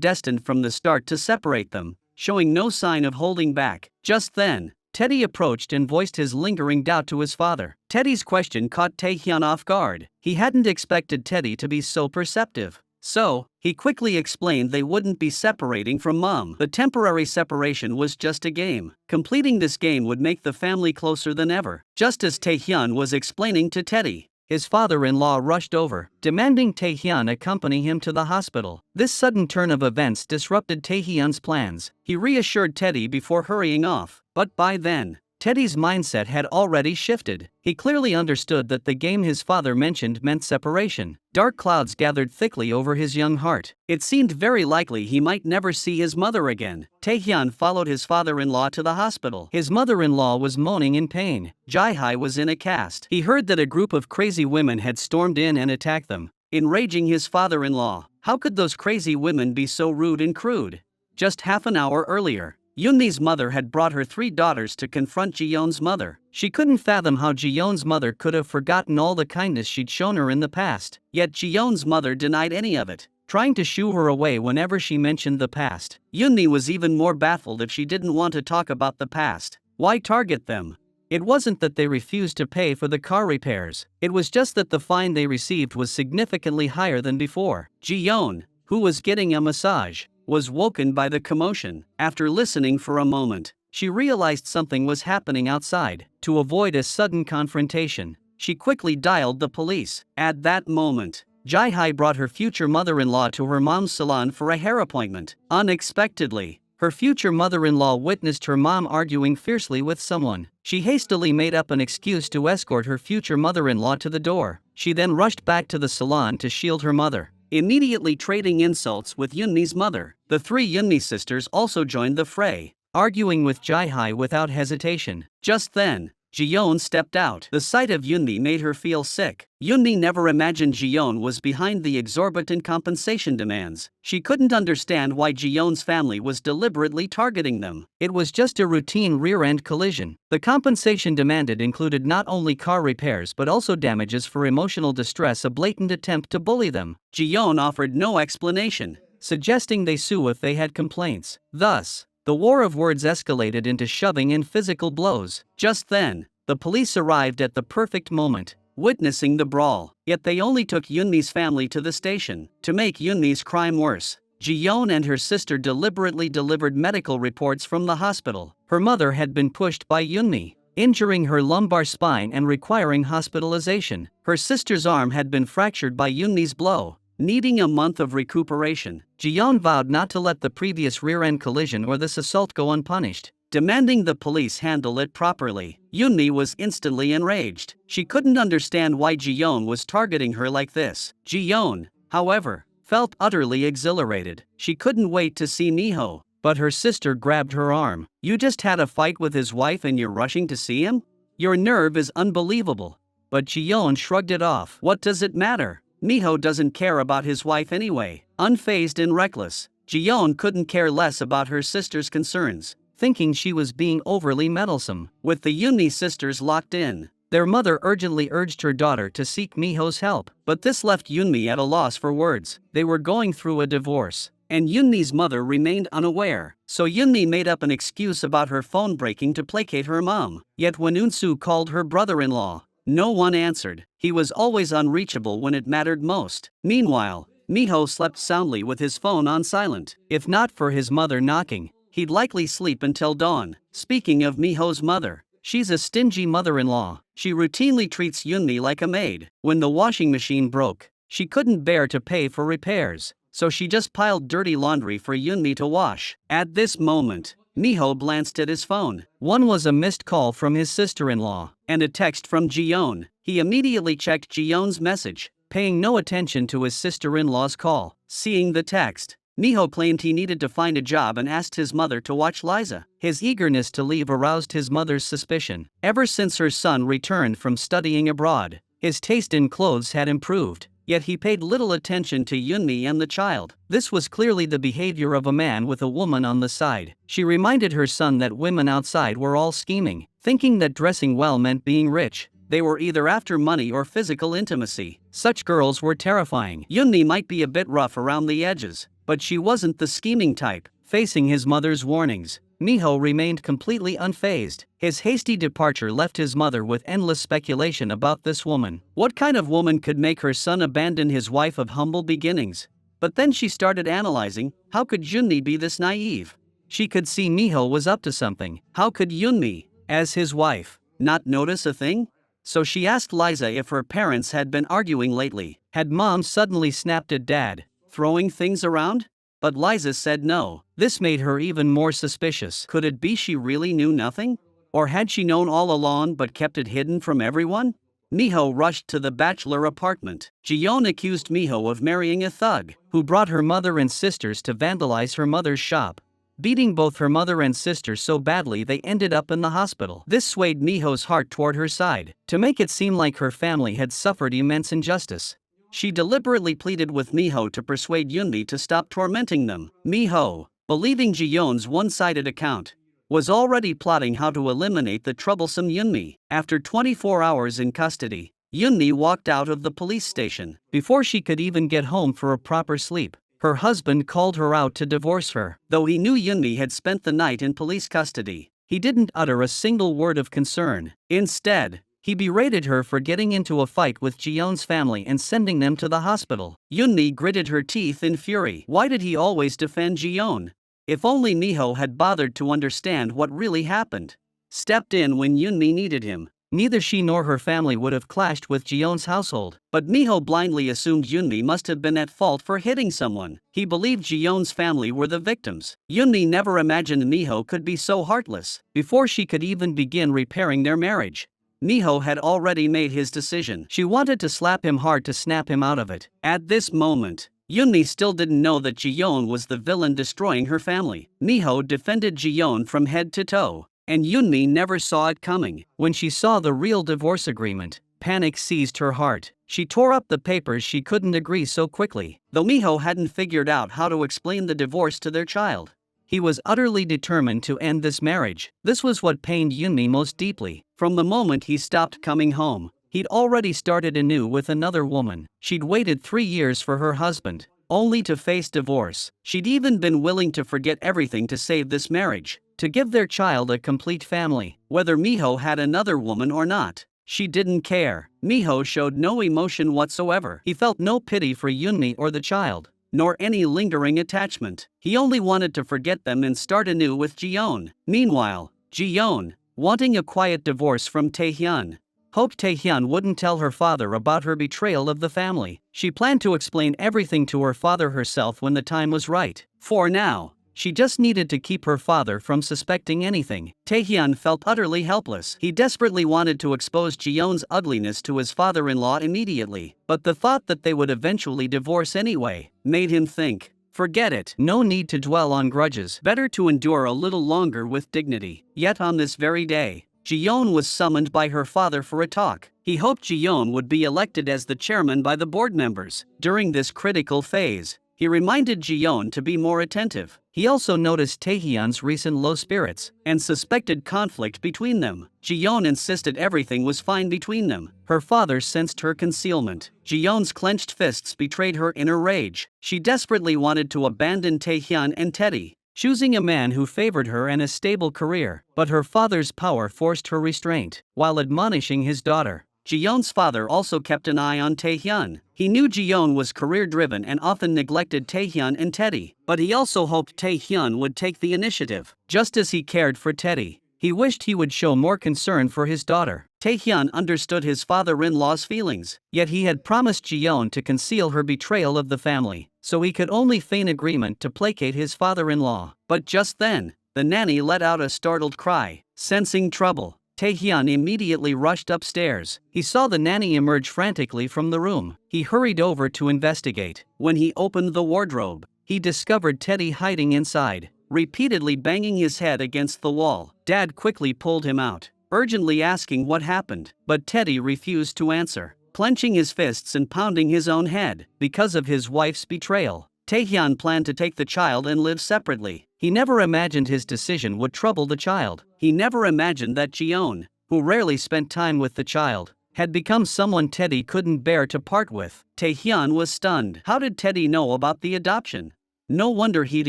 destined from the start to separate them, showing no sign of holding back. Just then, Teddy approached and voiced his lingering doubt to his father. Teddy's question caught Taehyun off guard. He hadn't expected Teddy to be so perceptive. So, he quickly explained they wouldn't be separating from mom. The temporary separation was just a game. Completing this game would make the family closer than ever. Just as Taehyun was explaining to Teddy, his father-in-law rushed over, demanding Taehyun accompany him to the hospital. This sudden turn of events disrupted Taehyun's plans. He reassured Teddy before hurrying off, but by then, Teddy's mindset had already shifted. He clearly understood that the game his father mentioned meant separation. Dark clouds gathered thickly over his young heart. It seemed very likely he might never see his mother again. Taehyun followed his father-in-law to the hospital. His mother-in-law was moaning in pain. Jae-hai was in a cast. He heard that a group of crazy women had stormed in and attacked them, enraging his father-in-law. How could those crazy women be so rude and crude? Just half an hour earlier, Yoonmi's mother had brought her 3 daughters to confront Ji-yeon's mother. She couldn't fathom how Ji-yeon's mother could have forgotten all the kindness she'd shown her in the past. Yet Ji-yeon's mother denied any of it, trying to shoo her away whenever she mentioned the past. Yoonmi was even more baffled if she didn't want to talk about the past. Why target them? It wasn't that they refused to pay for the car repairs. It was just that the fine they received was significantly higher than before. Ji-yeon, who was getting a massage, was woken by the commotion. After listening for a moment, she realized something was happening outside. To avoid a sudden confrontation, she quickly dialed the police. At that moment, Jae-hai brought her future mother-in-law to her mom's salon for a hair appointment. Unexpectedly, her future mother-in-law witnessed her mom arguing fiercely with someone. She hastily made up an excuse to escort her future mother-in-law to the door. She then rushed back to the salon to shield her mother, immediately trading insults with Yoonmi's mother. The 3 Yoonmi sisters also joined the fray, arguing with Jae-hai without hesitation. Just then, Ji-yeon stepped out. The sight of Yoonmi made her feel sick. Yoonmi never imagined Ji-yeon was behind the exorbitant compensation demands. She couldn't understand why Ji-yeon's family was deliberately targeting them. It was just a routine rear-end collision. The compensation demanded included not only car repairs but also damages for emotional distress, a blatant attempt to bully them. Ji-yeon offered no explanation, suggesting they sue if they had complaints. Thus, the war of words escalated into shoving and physical blows. Just then, the police arrived at the perfect moment, witnessing the brawl. Yet they only took Yoonmi's family to the station. To make Yoonmi's crime worse, Ji-yeon and her sister deliberately delivered medical reports from the hospital. Her mother had been pushed by Yoonmi, injuring her lumbar spine and requiring hospitalization. Her sister's arm had been fractured by Yoonmi's blow, needing a month of recuperation. Ji-yeon vowed not to let the previous rear-end collision or this assault go unpunished, demanding the police handle it properly. Yoonmi was instantly enraged. She couldn't understand why Ji-yeon was targeting her like this. Ji-yeon, however, felt utterly exhilarated. She couldn't wait to see Miho, but her sister grabbed her arm. "You just had a fight with his wife and you're rushing to see him? Your nerve is unbelievable." But Ji-yeon shrugged it off. What does it matter? Miho doesn't care about his wife anyway. Unfazed and reckless, Ji-yeon couldn't care less about her sister's concerns, thinking she was being overly meddlesome. With the Yoonmi sisters locked in, their mother urgently urged her daughter to seek Miho's help. But this left Yoonmi at a loss for words. They were going through a divorce, and Yoonmi's mother remained unaware. So Yoonmi made up an excuse about her phone breaking to placate her mom. Yet when Eunsu called her brother-in-law, no one answered. He was always unreachable when it mattered most. Meanwhile, Miho slept soundly with his phone on silent. If not for his mother knocking, he'd likely sleep until dawn. Speaking of Miho's mother, she's a stingy mother-in-law. She routinely treats Yoonmi like a maid. When the washing machine broke, she couldn't bear to pay for repairs, so she just piled dirty laundry for Yoonmi to wash. At this moment, Miho glanced at his phone. One was a missed call from his sister-in-law, and a text from Ji-yeon. He immediately checked Ji-yeon's message, paying no attention to his sister-in-law's call. Seeing the text, Miho claimed he needed to find a job and asked his mother to watch Liza. His eagerness to leave aroused his mother's suspicion. Ever since her son returned from studying abroad, his taste in clothes had improved, yet he paid little attention to Yunmi and the child. This was clearly the behavior of a man with a woman on the side. She reminded her son that women outside were all scheming, thinking that dressing well meant being rich. They were either after money or physical intimacy. Such girls were terrifying. Yunmi might be a bit rough around the edges, but she wasn't the scheming type. Facing his mother's warnings, Miho remained completely unfazed. His hasty departure left his mother with endless speculation about this woman. What kind of woman could make her son abandon his wife of humble beginnings? But then she started analyzing, how could Yunmi be this naive? She could see Miho was up to something. How could Yunmi, as his wife, not notice a thing? So she asked Liza if her parents had been arguing lately. Had mom suddenly snapped at dad, throwing things around? But Liza said no. This made her even more suspicious. Could it be she really knew nothing? Or had she known all along but kept it hidden from everyone? Miho rushed to the bachelor apartment. Ji-yeon accused Miho of marrying a thug, who brought her mother and sisters to vandalize her mother's shop, beating both her mother and sister so badly they ended up in the hospital. This swayed Miho's heart toward her side. To make it seem like her family had suffered immense injustice, she deliberately pleaded with Miho to persuade Yunmi to stop tormenting them. Miho, believing Ji-yeon's one-sided account, was already plotting how to eliminate the troublesome Yunmi. After 24 hours in custody, Yunmi walked out of the police station. Before she could even get home for a proper sleep, her husband called her out to divorce her. Though he knew Yunmi had spent the night in police custody, he didn't utter a single word of concern. Instead, he berated her for getting into a fight with Ji-yeon's family and sending them to the hospital. Yunmi gritted her teeth in fury. Why did he always defend Ji-yeon? If only Miho had bothered to understand what really happened. Stepped in when Yunmi needed him. Neither she nor her family would have clashed with Ji-yeon's household. But Miho blindly assumed Yunmi must have been at fault for hitting someone. He believed Ji-yeon's family were the victims. Yunmi never imagined Miho could be so heartless. Before she could even begin repairing their marriage, Miho had already made his decision. She wanted to slap him hard to snap him out of it. At this moment, Yunmi still didn't know that Ji-yeon was the villain destroying her family. Miho defended Ji-yeon from head to toe, and Yunmi never saw it coming. When she saw the real divorce agreement, panic seized her heart. She tore up the papers. She couldn't agree so quickly. Though Miho hadn't figured out how to explain the divorce to their child, he was utterly determined to end this marriage. This was what pained Yunmi most deeply. From the moment he stopped coming home, he'd already started anew with another woman. She'd waited 3 years for her husband, only to face divorce. She'd even been willing to forget everything to save this marriage, to give their child a complete family. Whether Miho had another woman or not, she didn't care. Miho showed no emotion whatsoever. He felt no pity for Yunmi or the child, nor any lingering attachment. He only wanted to forget them and start anew with Ji-yeon. Meanwhile, Ji-yeon, wanting a quiet divorce from Taehyun, hoped Taehyun wouldn't tell her father about her betrayal of the family. She planned to explain everything to her father herself when the time was right. For now, she just needed to keep her father from suspecting anything. Taehyun felt utterly helpless. He desperately wanted to expose Ji-yeon's ugliness to his father-in-law immediately, but the thought that they would eventually divorce anyway made him think, forget it. No need to dwell on grudges. Better to endure a little longer with dignity. Yet on this very day, Ji-yeon was summoned by her father for a talk. He hoped Ji-yeon would be elected as the chairman by the board members. During this critical phase, he reminded Ji-yeon to be more attentive. He also noticed Taehyun's recent low spirits and suspected conflict between them. Ji-yeon insisted everything was fine between them. Her father sensed her concealment. Ji-yeon's clenched fists betrayed her inner rage. She desperately wanted to abandon Taehyun and Teddy, choosing a man who favored her and a stable career. But her father's power forced her restraint. While admonishing his daughter, Ji-yeon's father also kept an eye on Taehyun. He knew Ji-yeon was career-driven and often neglected Taehyun and Teddy, but he also hoped Taehyun would take the initiative. Just as he cared for Teddy, he wished he would show more concern for his daughter. Taehyun understood his father-in-law's feelings, yet he had promised Ji-yeon to conceal her betrayal of the family, so he could only feign agreement to placate his father-in-law. But just then, the nanny let out a startled cry. Sensing trouble, Taehyun immediately rushed upstairs. He saw the nanny emerge frantically from the room. He hurried over to investigate. When he opened the wardrobe, he discovered Teddy hiding inside, repeatedly banging his head against the wall. Dad quickly pulled him out, urgently asking what happened, but Teddy refused to answer, clenching his fists and pounding his own head. Because of his wife's betrayal, Taehyun planned to take the child and live separately. He never imagined his decision would trouble the child. He never imagined that Jeon, who rarely spent time with the child, had become someone Teddy couldn't bear to part with. Taehyun was stunned. How did Teddy know about the adoption? No wonder he'd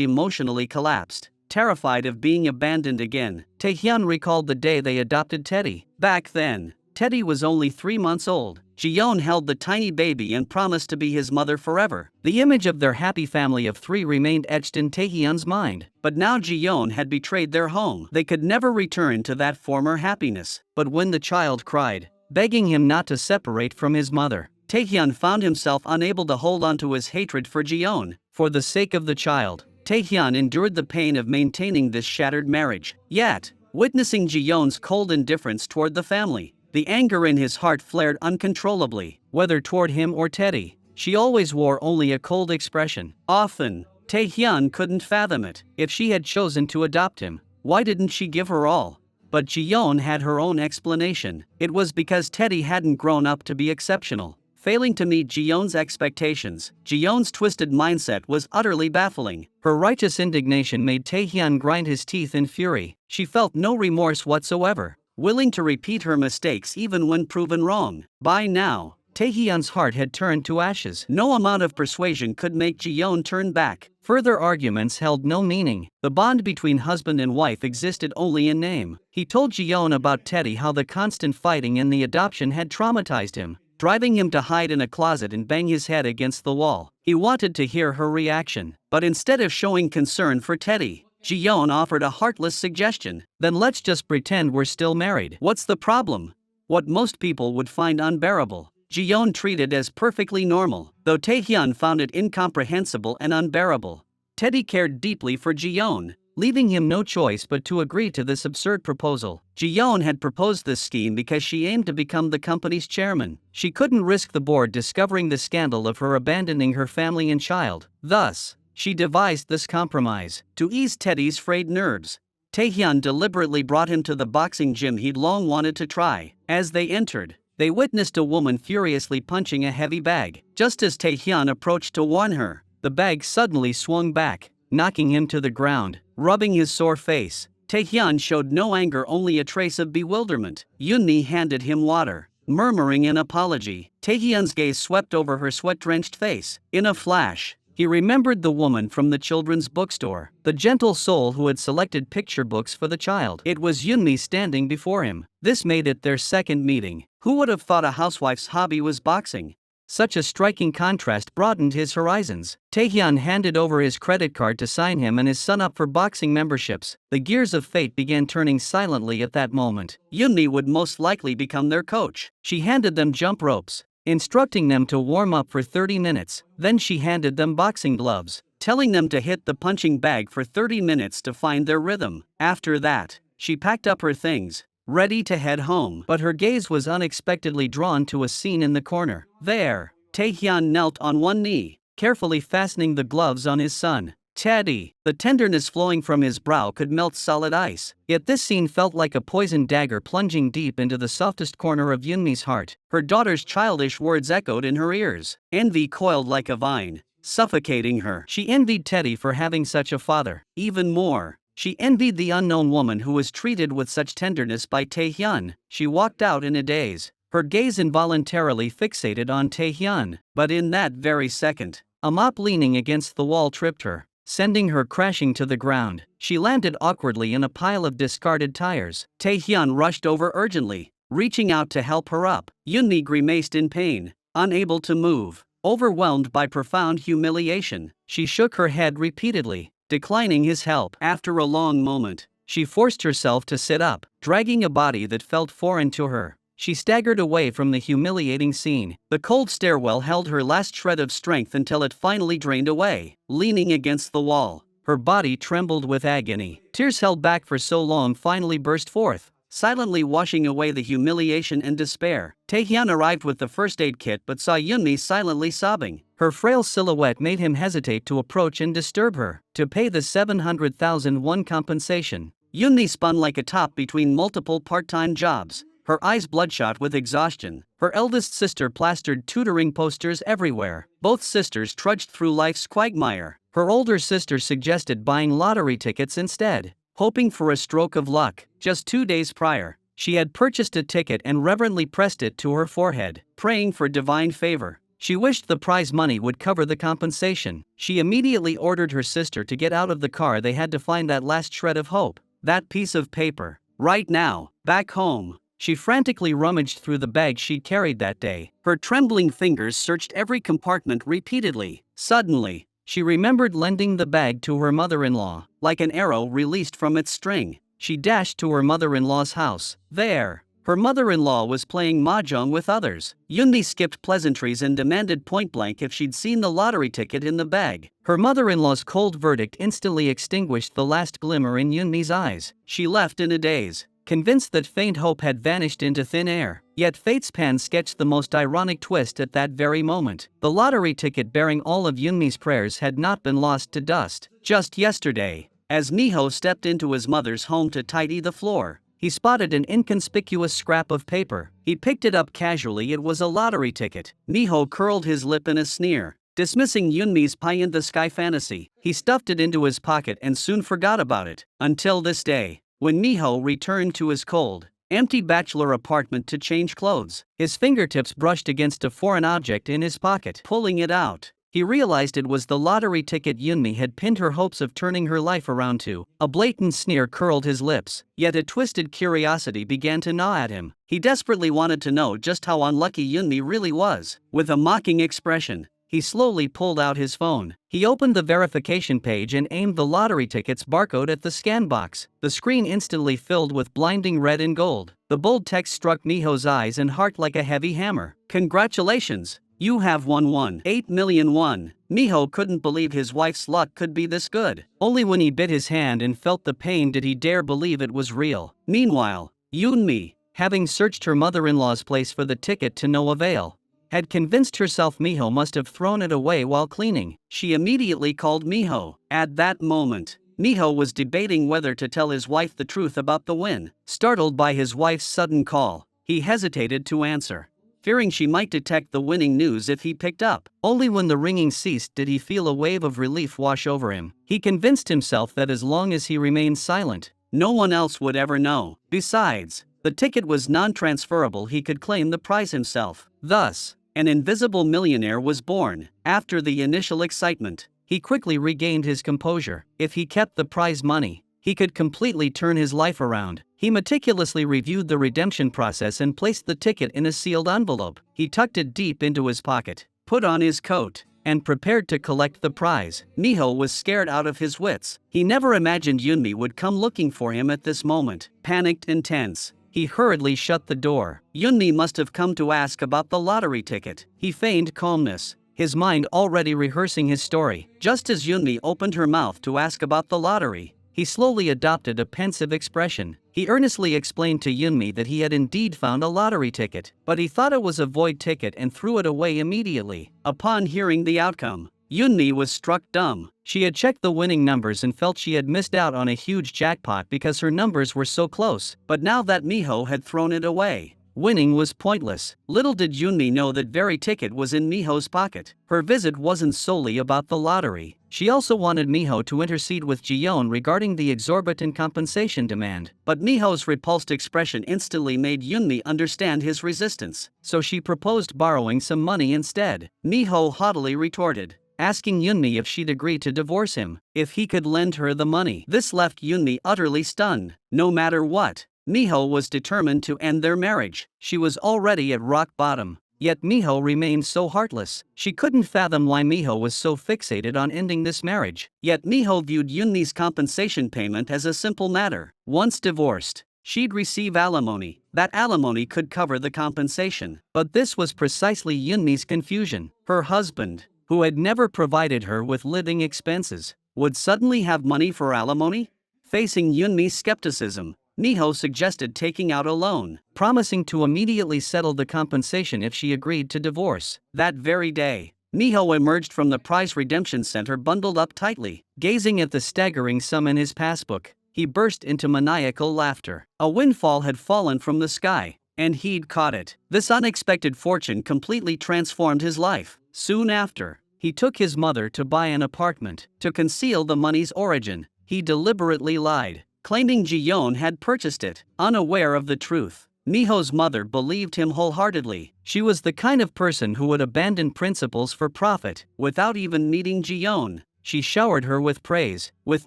emotionally collapsed, terrified of being abandoned again. Taehyun recalled the day they adopted Teddy. Back then, Teddy was only 3 months old. Jeon held the tiny baby and promised to be his mother forever. The image of their happy family of 3 remained etched in Taehyun's mind. But now Jeon had betrayed their home. They could never return to that former happiness. But when the child cried, begging him not to separate from his mother, Taehyun found himself unable to hold on to his hatred for Jeon. For the sake of the child, Taehyun endured the pain of maintaining this shattered marriage. Yet, witnessing Jeon's cold indifference toward the family, the anger in his heart flared uncontrollably. Whether toward him or Teddy, she always wore only a cold expression. Often, Taehyun couldn't fathom it. If she had chosen to adopt him, why didn't she give her all? But Jeon had her own explanation. It was because Teddy hadn't grown up to be exceptional, failing to meet Jeon's expectations. Jeon's twisted mindset was utterly baffling. Her righteous indignation made Taehyun grind his teeth in fury. She felt no remorse whatsoever, willing to repeat her mistakes even when proven wrong. By now, Taehyun's heart had turned to ashes. No amount of persuasion could make Jeon turn back. Further arguments held no meaning. The bond between husband and wife existed only in name. He told Jeon about Teddy, how the constant fighting and the adoption had traumatized him, driving him to hide in a closet and bang his head against the wall. He wanted to hear her reaction, but instead of showing concern for Teddy, Jeon offered a heartless suggestion. Then let's just pretend we're still married. What's the problem? What most people would find unbearable, Jeon treated as perfectly normal. Though Taehyun found it incomprehensible and unbearable, Teddy cared deeply for Jeon, leaving him no choice but to agree to this absurd proposal. Jeon had proposed this scheme because she aimed to become the company's chairman. She couldn't risk the board discovering the scandal of her abandoning her family and child. Thus, she devised this compromise. To ease Teddy's frayed nerves, Taehyun deliberately brought him to the boxing gym he'd long wanted to try. As they entered, they witnessed a woman furiously punching a heavy bag. Just as Taehyun approached to warn her, the bag suddenly swung back, knocking him to the ground. Rubbing his sore face, Taehyun showed no anger, only a trace of bewilderment. Yoonmi handed him water, murmuring an apology. Taehyun's gaze swept over her sweat-drenched face. In a flash, he remembered the woman from the children's bookstore, the gentle soul who had selected picture books for the child. It was Yoonmi standing before him. This made it their second meeting. Who would have thought a housewife's hobby was boxing? Such a striking contrast broadened his horizons. Taehyun handed over his credit card to sign him and his son up for boxing memberships. The gears of fate began turning silently at that moment. Yoonmi would most likely become their coach. She handed them jump ropes, instructing them to warm up for 30 minutes. Then she handed them boxing gloves, telling them to hit the punching bag for 30 minutes to find their rhythm. After that, she packed up her things, ready to head home. But her gaze was unexpectedly drawn to a scene in the corner. There, Taehyun knelt on one knee, carefully fastening the gloves on his son, Teddy. The tenderness flowing from his brow could melt solid ice. Yet this scene felt like a poisoned dagger plunging deep into the softest corner of Yoonmi's heart. Her daughter's childish words echoed in her ears. Envy coiled like a vine, suffocating her. She envied Teddy for having such a father. Even more, she envied the unknown woman who was treated with such tenderness by Taehyun. She walked out in a daze, her gaze involuntarily fixated on Taehyun. But in that very second, a mop leaning against the wall tripped her, sending her crashing to the ground. She landed awkwardly in a pile of discarded tires. Taehyun rushed over urgently, reaching out to help her up. Yoonmi grimaced in pain, unable to move, overwhelmed by profound humiliation. She shook her head repeatedly, declining his help. After a long moment, she forced herself to sit up, dragging a body that felt foreign to her. She staggered away from the humiliating scene. The cold stairwell held her last shred of strength until it finally drained away. Leaning against the wall, her body trembled with agony. Tears held back for so long finally burst forth, silently washing away the humiliation and despair. Taehyun arrived with the first aid kit but saw Yoonmi silently sobbing. Her frail silhouette made him hesitate to approach and disturb her. To pay the 700,000 won compensation, Yoonmi spun like a top between multiple part-time jobs, her eyes bloodshot with exhaustion. Her eldest sister plastered tutoring posters everywhere. Both sisters trudged through life's quagmire. Her older sister suggested buying lottery tickets instead, hoping for a stroke of luck. Just 2 days prior, she had purchased a ticket and reverently pressed it to her forehead, praying for divine favor. She wished the prize money would cover the compensation. She immediately ordered her sister to get out of the car. They had to find that last shred of hope, that piece of paper. Right now, back home. She frantically rummaged through the bag she'd carried that day. Her trembling fingers searched every compartment repeatedly. Suddenly, she remembered lending the bag to her mother-in-law. Like an arrow released from its string, she dashed to her mother-in-law's house. There, her mother-in-law was playing mahjong with others. Yoonmi skipped pleasantries and demanded point-blank if she'd seen the lottery ticket in the bag. Her mother-in-law's cold verdict instantly extinguished the last glimmer in Yoonmi's eyes. She left in a daze, convinced that faint hope had vanished into thin air. Yet fate's pen sketched the most ironic twist at that very moment. The lottery ticket bearing all of Yoonmi's prayers had not been lost to dust. Just yesterday, as Miho stepped into his mother's home to tidy the floor, he spotted an inconspicuous scrap of paper. He picked it up casually. It was a lottery ticket. Miho curled his lip in a sneer, dismissing Yoonmi's pie-in-the-sky fantasy. He stuffed it into his pocket and soon forgot about it, until this day, when Miho returned to his cold, empty bachelor apartment to change clothes. His fingertips brushed against a foreign object in his pocket. Pulling it out, he realized it was the lottery ticket Yoonmi had pinned her hopes of turning her life around to. A blatant sneer curled his lips, yet a twisted curiosity began to gnaw at him. He desperately wanted to know just how unlucky Yoonmi really was. With a mocking expression, he slowly pulled out his phone. He opened the verification page and aimed the lottery ticket's barcode at the scan box. The screen instantly filled with blinding red and gold. The bold text struck Miho's eyes and heart like a heavy hammer. "Congratulations! You have won 8 million won. Miho couldn't believe his wife's luck could be this good. Only when he bit his hand and felt the pain did he dare believe it was real. Meanwhile, Yoonmi, having searched her mother-in-law's place for the ticket to no avail, had convinced herself Miho must have thrown it away while cleaning. She immediately called Miho. At that moment, Miho was debating whether to tell his wife the truth about the win. Startled by his wife's sudden call, he hesitated to answer, fearing she might detect the winning news if he picked up. Only when the ringing ceased did he feel a wave of relief wash over him. He convinced himself that as long as he remained silent, no one else would ever know. Besides, the ticket was non-transferable. He could claim the prize himself. Thus, an invisible millionaire was born. After the initial excitement, he quickly regained his composure. If he kept the prize money, he could completely turn his life around. He meticulously reviewed the redemption process and placed the ticket in a sealed envelope. He tucked it deep into his pocket, put on his coat, and prepared to collect the prize. Miho was scared out of his wits. He never imagined Yoonmi would come looking for him at this moment. Panicked and tense, he hurriedly shut the door. Yoonmi must have come to ask about the lottery ticket. He feigned calmness, his mind already rehearsing his story. Just as Yoonmi opened her mouth to ask about the lottery, he slowly adopted a pensive expression. He earnestly explained to Yoonmi that he had indeed found a lottery ticket, but he thought it was a void ticket and threw it away immediately. Upon hearing the outcome, Yoonmi was struck dumb. She had checked the winning numbers and felt she had missed out on a huge jackpot because her numbers were so close. But now that Miho had thrown it away, winning was pointless. Little did Yoonmi know that very ticket was in Miho's pocket. Her visit wasn't solely about the lottery. She also wanted Miho to intercede with Jiyeon regarding the exorbitant compensation demand. But Miho's repulsed expression instantly made Yoonmi understand his resistance, so she proposed borrowing some money instead. Miho haughtily retorted, asking Yoonmi if she'd agree to divorce him if he could lend her the money. This left Yoonmi utterly stunned. No matter what, Miho was determined to end their marriage. She was already at rock bottom, yet Miho remained so heartless. She couldn't fathom why Miho was so fixated on ending this marriage. Yet Miho viewed Yoonmi's compensation payment as a simple matter. Once divorced, she'd receive alimony. That alimony could cover the compensation. But this was precisely Yoonmi's confusion. Her husband, who had never provided her with living expenses, would suddenly have money for alimony? Facing Yoonmi's skepticism, Miho suggested taking out a loan, promising to immediately settle the compensation if she agreed to divorce. That very day, Miho emerged from the prize redemption center bundled up tightly. Gazing at the staggering sum in his passbook, he burst into maniacal laughter. A windfall had fallen from the sky, and he'd caught it. This unexpected fortune completely transformed his life. Soon after, he took his mother to buy an apartment. To conceal the money's origin, he deliberately lied, claiming Ji-yeon had purchased it. Unaware of the truth, Miho's mother believed him wholeheartedly. She was the kind of person who would abandon principles for profit. Without even meeting Ji-yeon, she showered her with praise. With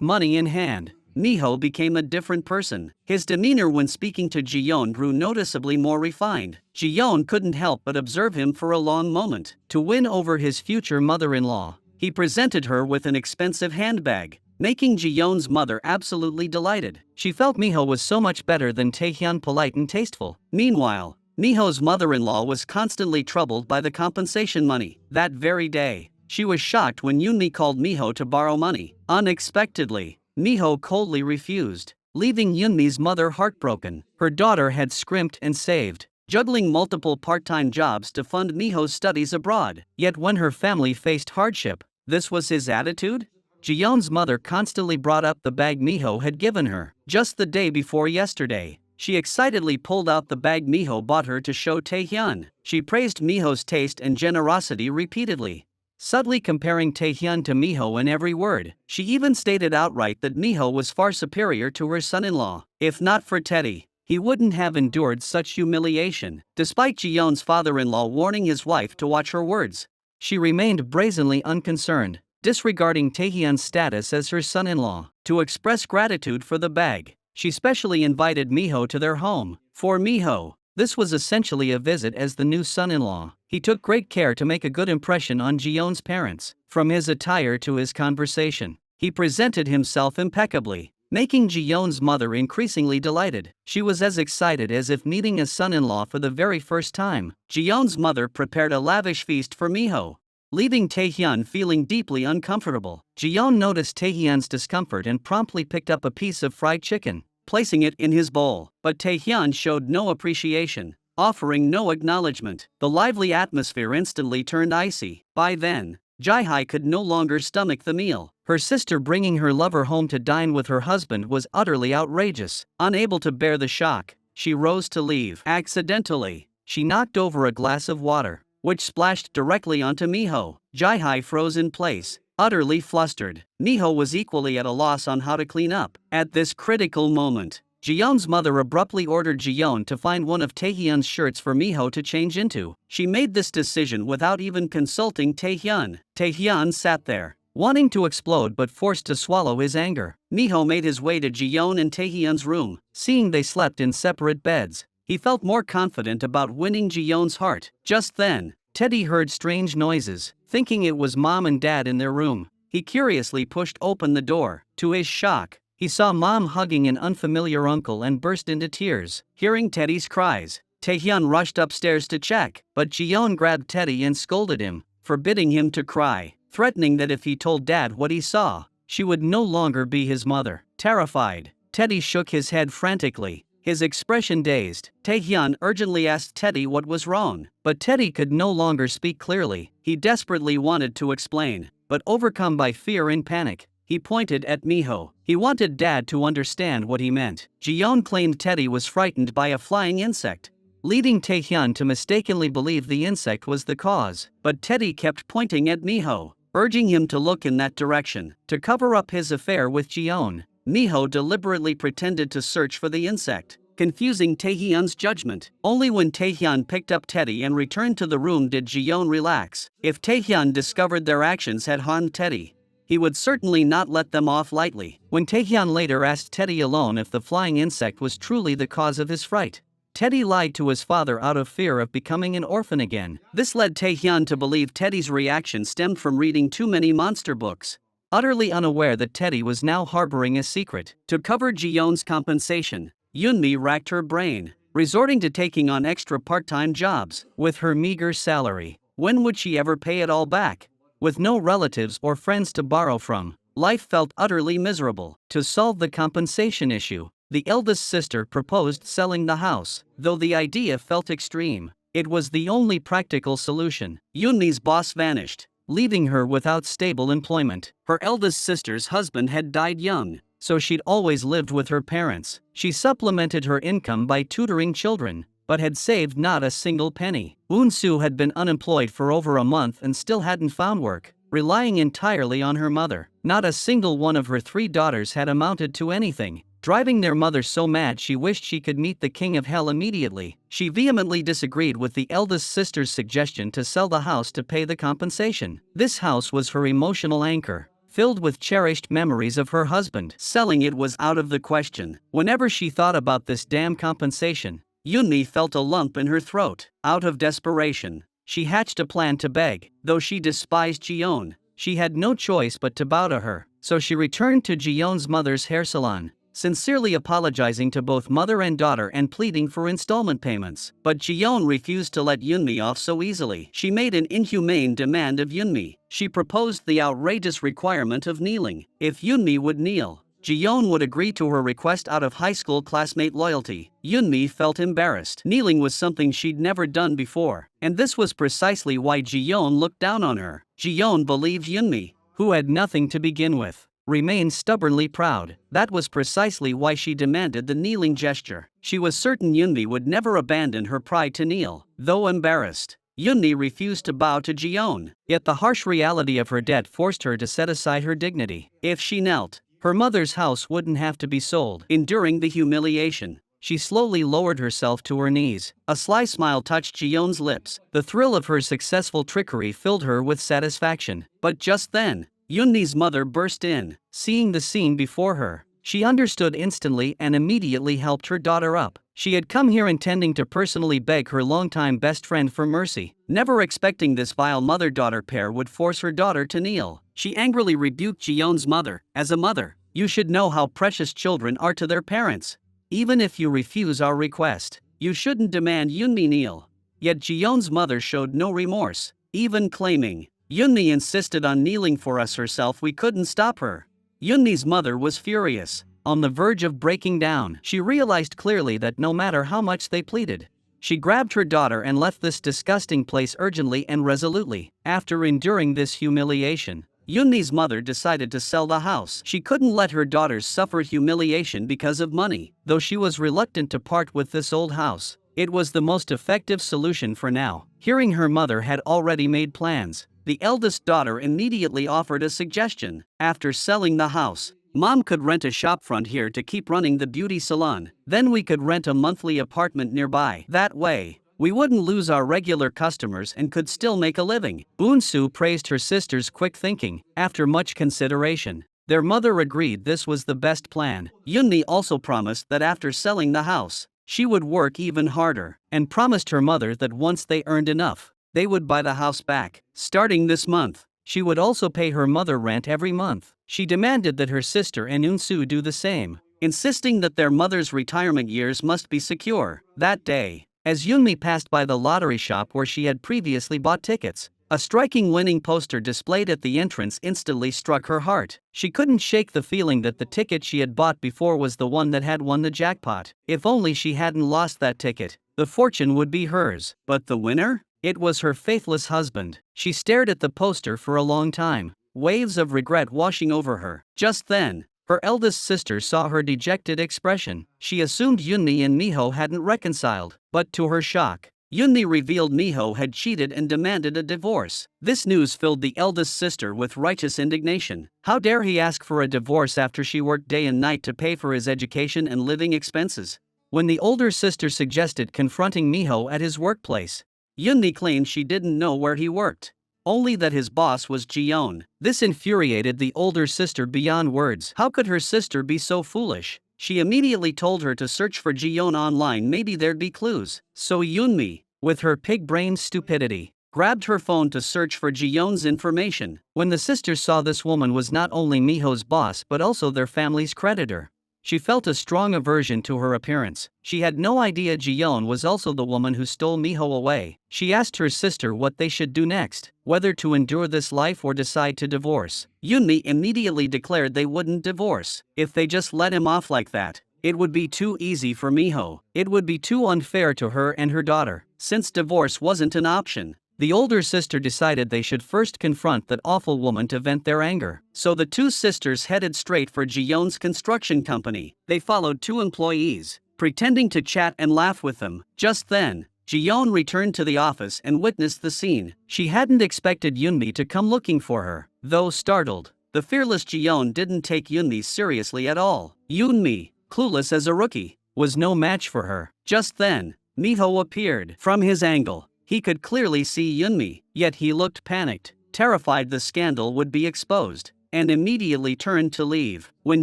money in hand, Miho became a different person. His demeanor when speaking to Ji-yeon grew noticeably more refined. Ji-yeon couldn't help but observe him for a long moment. To win over his future mother-in-law, he presented her with an expensive handbag, making Ji-yeon's mother absolutely delighted. She felt Miho was so much better than Taehyun, polite and tasteful. Meanwhile, Miho's mother-in-law was constantly troubled by the compensation money. That very day, she was shocked when Yoonmi called Miho to borrow money. Unexpectedly, Miho coldly refused, leaving Yoonmi's mother heartbroken. Her daughter had scrimped and saved, juggling multiple part-time jobs to fund Miho's studies abroad. Yet when her family faced hardship, this was his attitude? Ji-yeon's mother constantly brought up the bag Miho had given her. Just the day before yesterday, she excitedly pulled out the bag Miho bought her to show Taehyun. She praised Miho's taste and generosity repeatedly, subtly comparing Taehyun to Miho in every word. She even stated outright that Miho was far superior to her son-in-law. If not for Teddy, he wouldn't have endured such humiliation. Despite Ji-yeon's father-in-law warning his wife to watch her words, she remained brazenly unconcerned, disregarding Taehyun's status as her son-in-law. To express gratitude for the bag, she specially invited Miho to their home. For Miho, this was essentially a visit as the new son-in-law. He took great care to make a good impression on Ji-yeon's parents. From his attire to his conversation, he presented himself impeccably, making Ji-yeon's mother increasingly delighted. She was as excited as if meeting a son-in-law for the very first time. Ji-yeon's mother prepared a lavish feast for Miho, leaving Taehyun feeling deeply uncomfortable. Ji-yeon noticed Taehyun's discomfort and promptly picked up a piece of fried chicken, placing it in his bowl. But Taehyun showed no appreciation, offering no acknowledgement. The lively atmosphere instantly turned icy. By then, Jae-hye could no longer stomach the meal. Her sister bringing her lover home to dine with her husband was utterly outrageous. Unable to bear the shock, she rose to leave. Accidentally, she knocked over a glass of water, which splashed directly onto Miho. Jae-hye froze in place, utterly flustered. Miho was equally at a loss on how to clean up. At this critical moment, Ji-yeon's mother abruptly ordered Ji-yeon to find one of Taehyun's shirts for Miho to change into. She made this decision without even consulting Taehyun. Taehyun sat there, wanting to explode but forced to swallow his anger. Miho made his way to Ji-yeon and Taehyun's room. Seeing they slept in separate beds, he felt more confident about winning Ji-yeon's heart. Just then, Teddy heard strange noises. Thinking it was Mom and Dad in their room, he curiously pushed open the door. To his shock, he saw Mom hugging an unfamiliar uncle and burst into tears. Hearing Teddy's cries, Taehyun rushed upstairs to check, but Ji-yeon grabbed Teddy and scolded him, forbidding him to cry, threatening that if he told Dad what he saw, she would no longer be his mother. Terrified, Teddy shook his head frantically, his expression dazed. Taehyun urgently asked Teddy what was wrong, but Teddy could no longer speak clearly. He desperately wanted to explain, but overcome by fear and panic, he pointed at Miho. He wanted Dad to understand what he meant. Ji-yeon claimed Teddy was frightened by a flying insect, leading Taehyun to mistakenly believe the insect was the cause. But Teddy kept pointing at Miho, urging him to look in that direction. To cover up his affair with Ji-yeon, Miho deliberately pretended to search for the insect, confusing Taehyun's judgment. Only when Taehyun picked up Teddy and returned to the room did Ji-yeon relax. If Taehyun discovered their actions had harmed Teddy, he would certainly not let them off lightly. When Taehyun later asked Teddy alone if the flying insect was truly the cause of his fright, Teddy lied to his father out of fear of becoming an orphan again. This led Taehyun to believe Teddy's reaction stemmed from reading too many monster books, utterly unaware that Teddy was now harboring a secret. To cover Ji-yeon's compensation, Yoonmi racked her brain, resorting to taking on extra part-time jobs. With her meager salary, when would she ever pay it all back? With no relatives or friends to borrow from, life felt utterly miserable. To solve the compensation issue, the eldest sister proposed selling the house. Though the idea felt extreme, it was the only practical solution. Yoonmi's boss vanished, leaving her without stable employment. Her eldest sister's husband had died young, so she'd always lived with her parents. She supplemented her income by tutoring children, but had saved not a single penny. Eun-soo had been unemployed for over a month and still hadn't found work, relying entirely on her mother. Not a single one of her 3 daughters had amounted to anything, driving their mother so mad she wished she could meet the king of hell immediately. She vehemently disagreed with the eldest sister's suggestion to sell the house to pay the compensation. This house was her emotional anchor, filled with cherished memories of her husband. Selling it was out of the question. Whenever she thought about this damn compensation, Eunmi felt a lump in her throat. Out of desperation, she hatched a plan to beg. Though she despised Jiyeon, she had no choice but to bow to her. So she returned to Jiyeon's mother's hair salon, sincerely apologizing to both mother and daughter and pleading for installment payments. But Jiyeon refused to let Eunmi off so easily. She made an inhumane demand of Eunmi. She proposed the outrageous requirement of kneeling. If Eunmi would kneel, Jiyeon would agree to her request out of high school classmate loyalty. Eunmi felt embarrassed. Kneeling was something she'd never done before, and this was precisely why Jiyeon looked down on her. Jiyeon believed Eunmi, who had nothing to begin with, remained stubbornly proud. That was precisely why she demanded the kneeling gesture. She was certain Eunmi would never abandon her pride to kneel. Though embarrassed, Eunmi refused to bow to Jiyeon. Yet the harsh reality of her debt forced her to set aside her dignity. If she knelt, her mother's house wouldn't have to be sold. Enduring the humiliation, she slowly lowered herself to her knees. A sly smile touched Jiyeon's lips. The thrill of her successful trickery filled her with satisfaction. But just then, Eunmi's mother burst in. Seeing the scene before her, she understood instantly and immediately helped her daughter up. She had come here intending to personally beg her longtime best friend for mercy, never expecting this vile mother-daughter pair would force her daughter to kneel. She angrily rebuked Jiyeon's mother. As a mother, you should know how precious children are to their parents. Even if you refuse our request, you shouldn't demand Eunmi kneel. Yet Jiyeon's mother showed no remorse, even claiming, Eunmi insisted on kneeling for us herself, we couldn't stop her. Eunmi's mother was furious, on the verge of breaking down. She realized clearly that no matter how much they pleaded, she grabbed her daughter and left this disgusting place urgently and resolutely. After enduring this humiliation, Eunmi's mother decided to sell the house. She couldn't let her daughters suffer humiliation because of money. Though she was reluctant to part with this old house, it was the most effective solution for now. Hearing her mother had already made plans, the eldest daughter immediately offered a suggestion. After selling the house, Mom could rent a shopfront here to keep running the beauty salon. Then we could rent a monthly apartment nearby. That way, we wouldn't lose our regular customers and could still make a living. Eun-soo praised her sister's quick thinking. After much consideration, their mother agreed this was the best plan. Eunmi also promised that after selling the house, she would work even harder, and promised her mother that once they earned enough, they would buy the house back. Starting this month, she would also pay her mother rent every month. She demanded that her sister and Eun-soo do the same, insisting that their mother's retirement years must be secure. That day, as Eunmi passed by the lottery shop where she had previously bought tickets, a striking winning poster displayed at the entrance instantly struck her heart. She couldn't shake the feeling that the ticket she had bought before was the one that had won the jackpot. If only she hadn't lost that ticket, the fortune would be hers. But the winner? It was her faithless husband. She stared at the poster for a long time, waves of regret washing over her. Just then, her eldest sister saw her dejected expression. She assumed Eunmi and Miho hadn't reconciled, but to her shock, Eunmi revealed Miho had cheated and demanded a divorce. This news filled the eldest sister with righteous indignation. How dare he ask for a divorce after she worked day and night to pay for his education and living expenses? When the older sister suggested confronting Miho at his workplace, Eunmi claimed she didn't know where he worked, only that his boss was Jiyeon. This infuriated the older sister beyond words. How could her sister be so foolish? She immediately told her to search for Jiyeon online, maybe there'd be clues. So Eunmi, with her pig-brained stupidity, grabbed her phone to search for Jiyeon's information. When the sisters saw this woman was not only Miho's boss but also their family's creditor, she felt a strong aversion to her appearance. She had no idea Jiyeon was also the woman who stole Miho away. She asked her sister what they should do next, whether to endure this life or decide to divorce. Eunmi immediately declared they wouldn't divorce. If they just let him off like that, it would be too easy for Miho. It would be too unfair to her and her daughter. Since divorce wasn't an option, The older sister decided they should first confront that awful woman to vent their anger. So the two sisters headed straight for Ji-yeon's construction company. They followed two employees, pretending to chat and laugh with them. Just then, Ji-yeon returned to the office and witnessed the scene. She hadn't expected Yoonmi to come looking for her. Though startled, the fearless Ji-yeon didn't take Yoonmi seriously at all. Yoonmi, clueless as a rookie, was no match for her. Just then, Miho appeared. From his angle, he could clearly see Yoonmi, yet he looked panicked, terrified the scandal would be exposed, and immediately turned to leave. When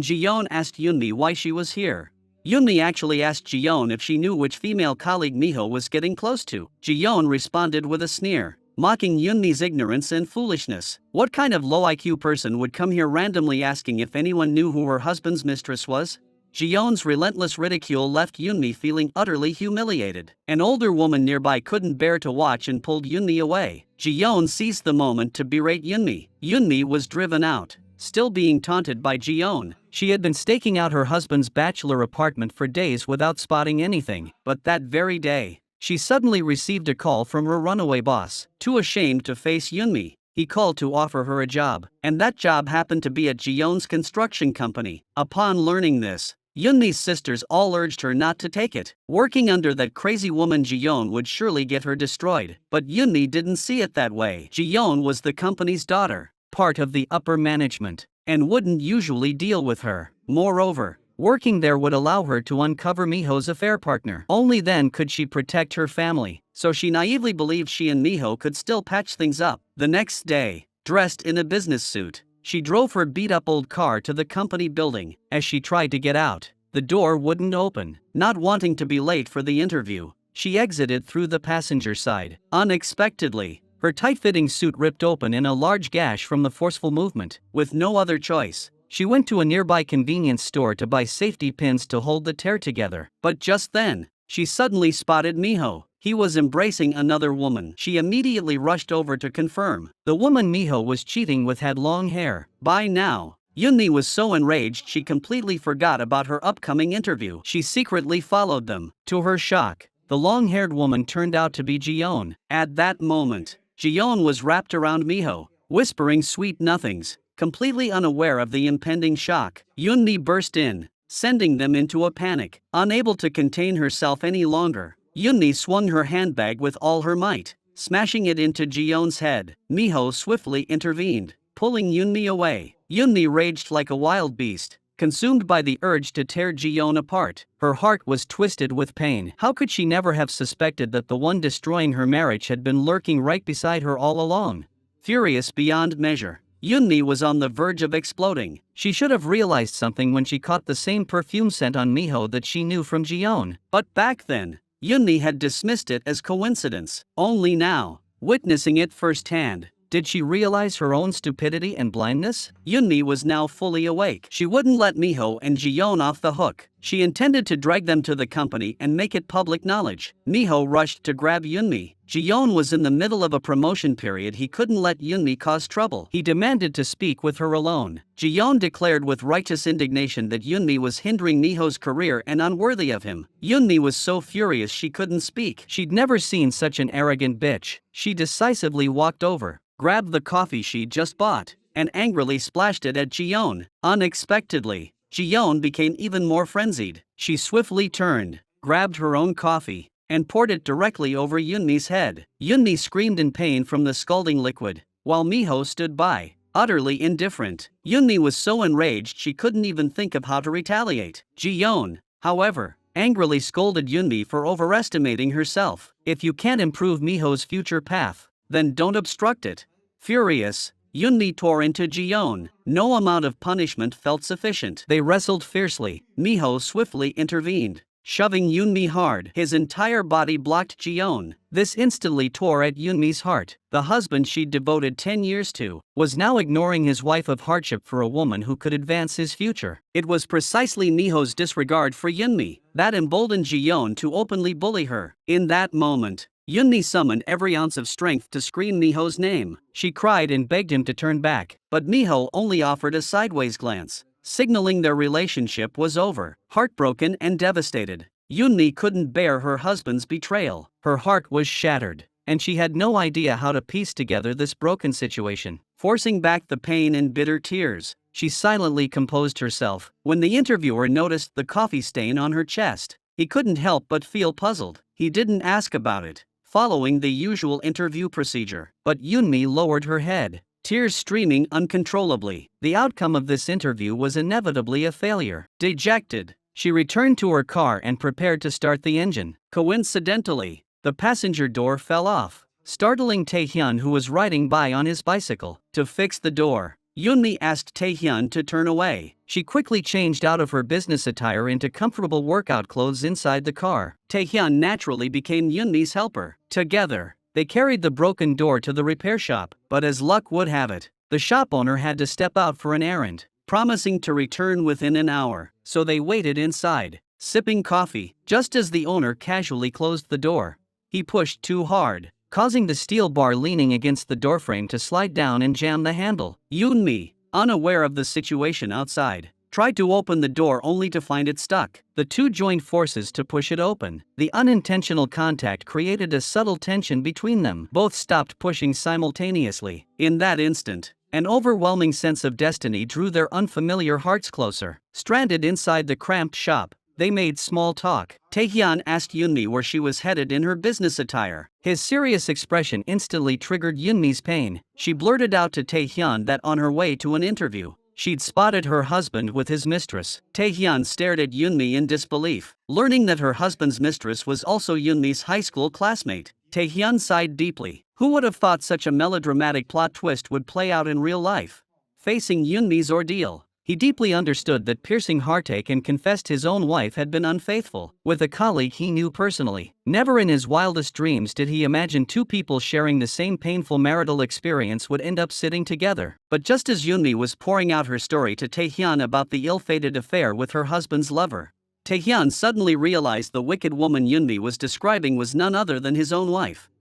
Ji-yeon asked Yoonmi why she was here, Yoonmi actually asked Ji-yeon if she knew which female colleague Miho was getting close to. Ji-yeon responded with a sneer, mocking Yoonmi's ignorance and foolishness. What kind of low-IQ person would come here randomly asking if anyone knew who her husband's mistress was? Ji-yeon's relentless ridicule left Yoonmi feeling utterly humiliated. An older woman nearby couldn't bear to watch and pulled Yoonmi away. Ji-yeon seized the moment to berate Yoonmi. Yoonmi was driven out, still being taunted by Ji-yeon. She had been staking out her husband's bachelor apartment for days without spotting anything, but that very day, she suddenly received a call from her runaway boss. Too ashamed to face Yoonmi, he called to offer her a job, and that job happened to be at Ji-yeon's construction company. Upon learning this, Yoonmi's sisters all urged her not to take it. Working under that crazy woman Ji-yeon would surely get her destroyed. But Yoonmi didn't see it that way. Ji-yeon was the company's daughter, part of the upper management, and wouldn't usually deal with her. Moreover, working there would allow her to uncover Miho's affair partner. Only then could she protect her family, so she naively believed she and Miho could still patch things up. The next day, dressed in a business suit, she drove her beat-up old car to the company building. As she tried to get out, the door wouldn't open. Not wanting to be late for the interview, she exited through the passenger side. Unexpectedly, her tight-fitting suit ripped open in a large gash from the forceful movement. With no other choice, she went to a nearby convenience store to buy safety pins to hold the tear together. But just then, she suddenly spotted Miho. He was embracing another woman. She immediately rushed over to confirm. The woman Miho was cheating with had long hair. By now, Yoonmi was so enraged she completely forgot about her upcoming interview. She secretly followed them. To her shock, the long-haired woman turned out to be Ji-yeon. At that moment, Ji-yeon was wrapped around Miho, whispering sweet nothings, completely unaware of the impending shock. Yoonmi burst in, sending them into a panic. Unable to contain herself any longer, Yoonmi swung her handbag with all her might, smashing it into Ji-yeon's head. Miho swiftly intervened, pulling Yoonmi away. Yoonmi raged like a wild beast, consumed by the urge to tear Ji-yeon apart. Her heart was twisted with pain. How could she never have suspected that the one destroying her marriage had been lurking right beside her all along? Furious beyond measure, Yoonmi was on the verge of exploding. She should have realized something when she caught the same perfume scent on Miho that she knew from Ji-yeon. But back then, Yoonmi had dismissed it as coincidence. Only now, witnessing it firsthand, did she realize her own stupidity and blindness? Yoonmi was now fully awake. She wouldn't let Miho and Ji-yeon off the hook. She intended to drag them to the company and make it public knowledge. Miho rushed to grab Yoonmi. Ji-yeon was in the middle of a promotion period. He couldn't let Yoonmi cause trouble. He demanded to speak with her alone. Ji-yeon declared with righteous indignation that Yoonmi was hindering Miho's career and unworthy of him. Yoonmi was so furious she couldn't speak. She'd never seen such an arrogant bitch. She decisively walked over, grabbed the coffee she'd just bought, and angrily splashed it at Ji-yeon. Unexpectedly, Ji-yeon became even more frenzied. She swiftly turned, grabbed her own coffee, and poured it directly over Yoonmi's head. Yoonmi screamed in pain from the scalding liquid, while Miho stood by, utterly indifferent. Yoonmi was so enraged she couldn't even think of how to retaliate. Ji-yeon, however, angrily scolded Yoonmi for overestimating herself. If you can't improve Miho's future path, then don't obstruct it. Furious, Yoonmi tore into Ji-yeon. No amount of punishment felt sufficient. They wrestled fiercely. Miho swiftly intervened, shoving Yoonmi hard. His entire body blocked Ji-yeon. This instantly tore at Yoonmi's heart. The husband she'd devoted 10 years to was now ignoring his wife of hardship for a woman who could advance his future. It was precisely Miho's disregard for Yoonmi that emboldened Ji-yeon to openly bully her. In that moment, Yoonmi summoned every ounce of strength to scream Miho's name. She cried and begged him to turn back, but Miho only offered a sideways glance, signaling their relationship was over. Heartbroken and devastated, Yoonmi couldn't bear her husband's betrayal. Her heart was shattered, and she had no idea how to piece together this broken situation. Forcing back the pain in bitter tears, she silently composed herself. When the interviewer noticed the coffee stain on her chest, he couldn't help but feel puzzled. He didn't ask about it, following the usual interview procedure, but Yoonmi lowered her head, tears streaming uncontrollably. The outcome of this interview was inevitably a failure. Dejected, she returned to her car and prepared to start the engine. Coincidentally, the passenger door fell off, startling Taehyun, who was riding by on his bicycle. To fix the door, Yoonmi asked Taehyun to turn away. She quickly changed out of her business attire into comfortable workout clothes inside the car. Taehyun naturally became Yoonmi's helper. Together, they carried the broken door to the repair shop, but as luck would have it, the shop owner had to step out for an errand, promising to return within an hour, so they waited inside, sipping coffee. Just as the owner casually closed the door, he pushed too hard, causing the steel bar leaning against the doorframe to slide down and jam the handle. Yoonmi, unaware of the situation outside, tried to open the door only to find it stuck. The two joined forces to push it open. The unintentional contact created a subtle tension between them. Both stopped pushing simultaneously. In that instant, an overwhelming sense of destiny drew their unfamiliar hearts closer. Stranded inside the cramped shop, they made small talk. Taehyun asked Yoonmi where she was headed in her business attire. His serious expression instantly triggered Yoonmi's pain. She blurted out to Taehyun that on her way to an interview, she'd spotted her husband with his mistress. Taehyun stared at Yoonmi in disbelief. Learning that her husband's mistress was also Yoonmi's high school classmate, Taehyun sighed deeply. Who would have thought such a melodramatic plot twist would play out in real life? Facing Yoonmi's ordeal, he deeply understood that piercing heartache and confessed his own wife had been unfaithful with a colleague he knew personally. Never in his wildest dreams did he imagine two people sharing the same painful marital experience would end up sitting together. But just as Yoonmi was pouring out her story to Taehyun about the ill-fated affair with her husband's lover, Taehyun suddenly realized the wicked woman Yoonmi was describing was none other than his own wife.